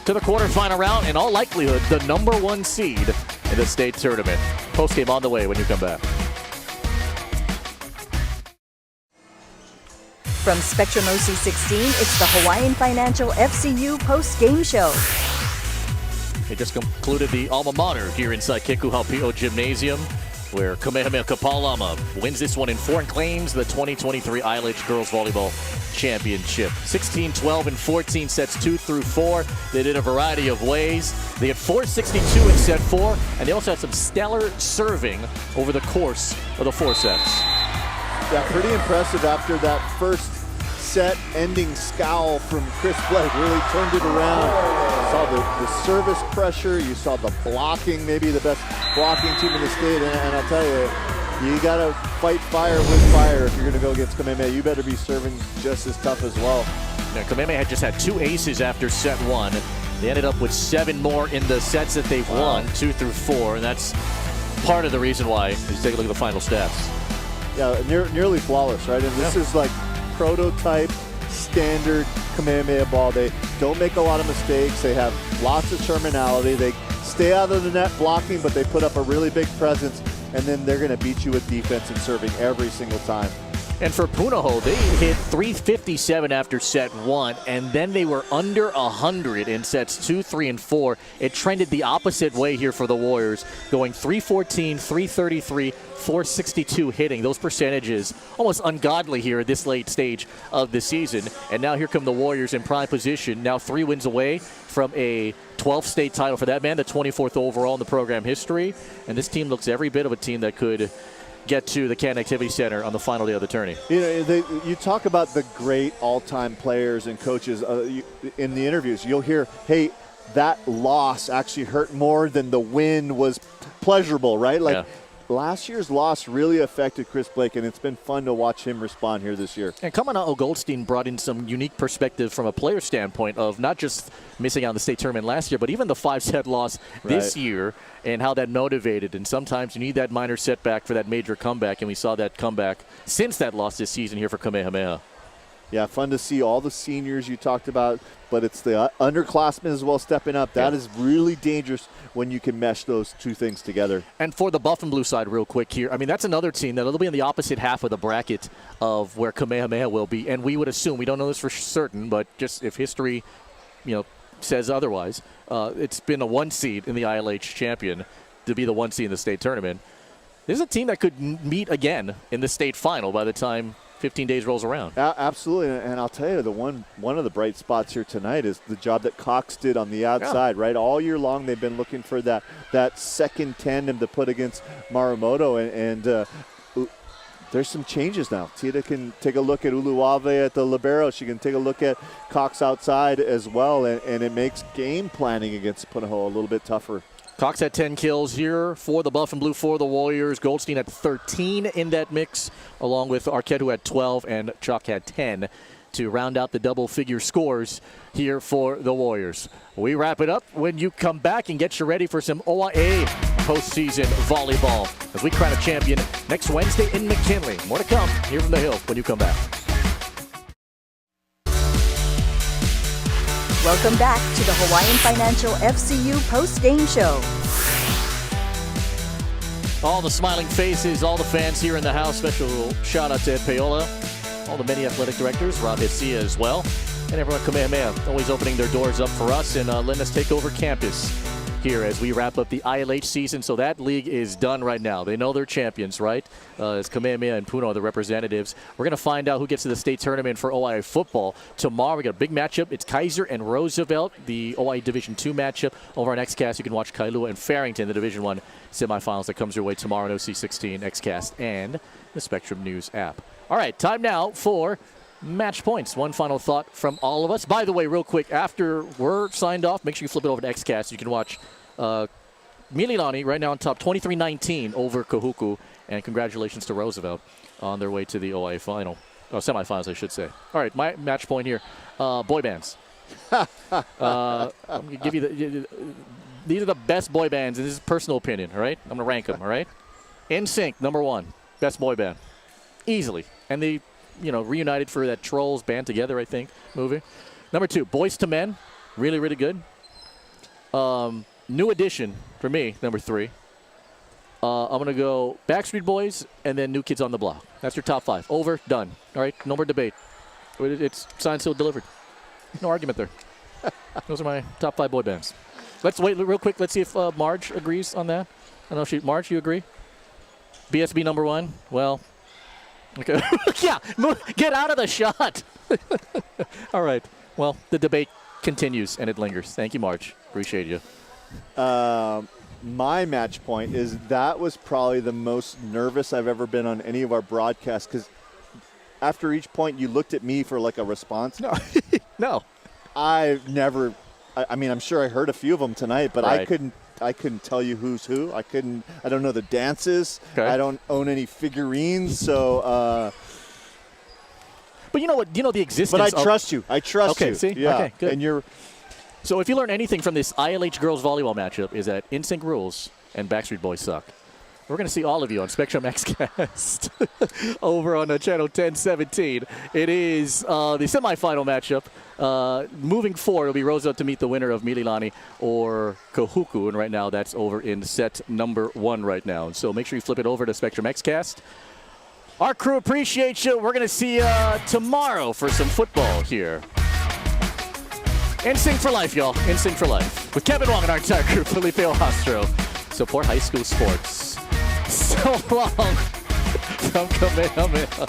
to the quarterfinal round, in all likelihood, the #1 seed in the state tournament. Post-game on the way when you come back. From Spectrum OC16, it's the Hawaiian Financial FCU post-game show. They just concluded the alma mater here inside Kekuhaupio Gymnasium, where Kamehameha Kapalama wins this one in 4 and claims the 2023 ILH Girls Volleyball Championship. 16, 12, and 14 sets 2 through 4. They did a variety of ways. They had 462 in set 4, and they also had some stellar serving over the course of the 4 sets. Yeah, pretty impressive after that first set ending scowl from Chris Blake. Really turned it around. You saw the service pressure. You saw the blocking, maybe the best blocking team in the state. And I'll tell you, you got to fight fire with fire if you're going to go against Kamehameha. You better be serving just as tough as well. Now, Kamehameha had just had 2 aces after set 1. They ended up with 7 more in the sets that they've won, 2 through 4. And that's part of the reason why. Let's take a look at the final stats. Yeah, nearly flawless, right? And this is like prototype, standard Kamehameha ball. They don't make a lot of mistakes. They have lots of terminality. They stay out of the net blocking, but they put up a really big presence, and then they're going to beat you with defense and serving every single time. And for Punahou, they hit 357 after set 1, and then they were under 100 in sets 2, 3, and 4. It trended the opposite way here for the Warriors, going 314, 333, 462 hitting. Those percentages almost ungodly here at this late stage of the season. And now here come the Warriors in prime position, now 3 wins away from a 12th state title for that man, the 24th overall in the program history. And this team looks every bit of a team that could get to the Canton Activity Center on the final day of the tourney. You know, you talk about the great all-time players and coaches in the interviews. You'll hear, hey, that loss actually hurt more than the win was pleasurable, right? Like, last year's loss really affected Chris Blake, and it's been fun to watch him respond here this year. And Kamehameha Goldstein brought in some unique perspective from a player standpoint of not just missing out on the state tournament last year, but even the 5-set loss this year and how that motivated. And sometimes you need that minor setback for that major comeback, and we saw that comeback since that loss this season here for Kamehameha. Yeah, fun to see all the seniors you talked about, but it's the underclassmen as well stepping up. That is really dangerous when you can mesh those two things together. And for the Buff and Blue side real quick here, I mean, that's another team that'll be in the opposite half of the bracket of where Kamehameha will be. And we would assume, we don't know this for certain, but just if history, says otherwise, it's been a 1 seed in the ILH champion to be the 1 seed in the state tournament. There's a team that could meet again in the state final by the time 15 days rolls around. Absolutely, and I'll tell you, one of the bright spots here tonight is the job that Cox did on the outside, right? All year long they've been looking for that second tandem to put against Marumoto, and there's some changes now. Tita can take a look at Uluwave at the libero. She can take a look at Cox outside as well, and it makes game planning against Punahou a little bit tougher. Cox had 10 kills here for the Buff and Blue for the Warriors. Goldstein had 13 in that mix, along with Arquette, who had 12, and Chalk had 10 to round out the double-figure scores here for the Warriors. We wrap it up when you come back and get you ready for some OIA postseason volleyball as we crown a champion next Wednesday in McKinley. More to come here from the Hill when you come back. Welcome back to the Hawaiian Financial FCU post-game show. All the smiling faces, all the fans here in the house. Special shout out to Ed Paola, all the many athletic directors, Rob Hessia as well, and everyone at Kamehameha, always opening their doors up for us and letting us take over campus here as we wrap up the ILH season. So that league is done right now. They know they're champions, right? As Kamehameha and Punahou are the representatives. We're going to find out who gets to the state tournament for OIA football tomorrow. We got a big matchup. It's Kaiser and Roosevelt, the OIA Division II matchup. Over on XCast, you can watch Kailua and Farrington, the Division I semifinals that comes your way tomorrow on OC16, XCast, and the Spectrum News app. All right, time now for match points. One final thought from all of us. By the way, real quick, after we're signed off, make sure you flip it over to XCast. You can watch Mililani right now on top, 23-19 over Kahuku, and congratulations to Roosevelt on their way to the OIA final, semifinals, I should say. All right, my match point here: boy bands. I'm gonna give you these are the best boy bands, and this is personal opinion. All right, I'm gonna rank them. All right, NSYNC #1, best boy band, easily, and they reunited for that Trolls Band Together, I think, movie. #2, Boys to Men, really, really good. New Edition for me, #3. I'm going to go Backstreet Boys and then New Kids on the Block. That's your top 5. Over, done. All right, no more debate. It's signed, sealed, delivered. No argument there. Those are my top 5 boy bands. Let's wait real quick. Let's see if Marge agrees on that. I don't know if Marge, you agree? BSB #1? Well, okay. Yeah, get out of the shot. All right. Well, the debate continues and it lingers. Thank you, Marge. Appreciate you. My match point is that was probably the most nervous I've ever been on any of our broadcasts, because after each point you looked at me for like a response. No. No. I've never, I mean, I'm sure I heard a few of them tonight, but right. I couldn't tell you who's who. I don't know the dances. Okay. I don't own any figurines, so. But you know what? You know the existence. But I trust you. I trust you. Okay, see? Yeah. Okay, good. And So if you learn anything from this ILH girls volleyball matchup, is that NSYNC rules and Backstreet Boys suck. We're going to see all of you on Spectrum XCast over on channel 1017. It is the semifinal matchup. Moving forward, it'll be Rosa to meet the winner of Mililani or Kahuku, and right now that's over in set #1 right now. So make sure you flip it over to Spectrum XCast. Our crew appreciates you. We're going to see you tomorrow for some football here. NSYNC for life, y'all. NSYNC for life. With Kevin Wong and our entire crew, Felipe Ostro. Support high school sports. So long from Kamehameha.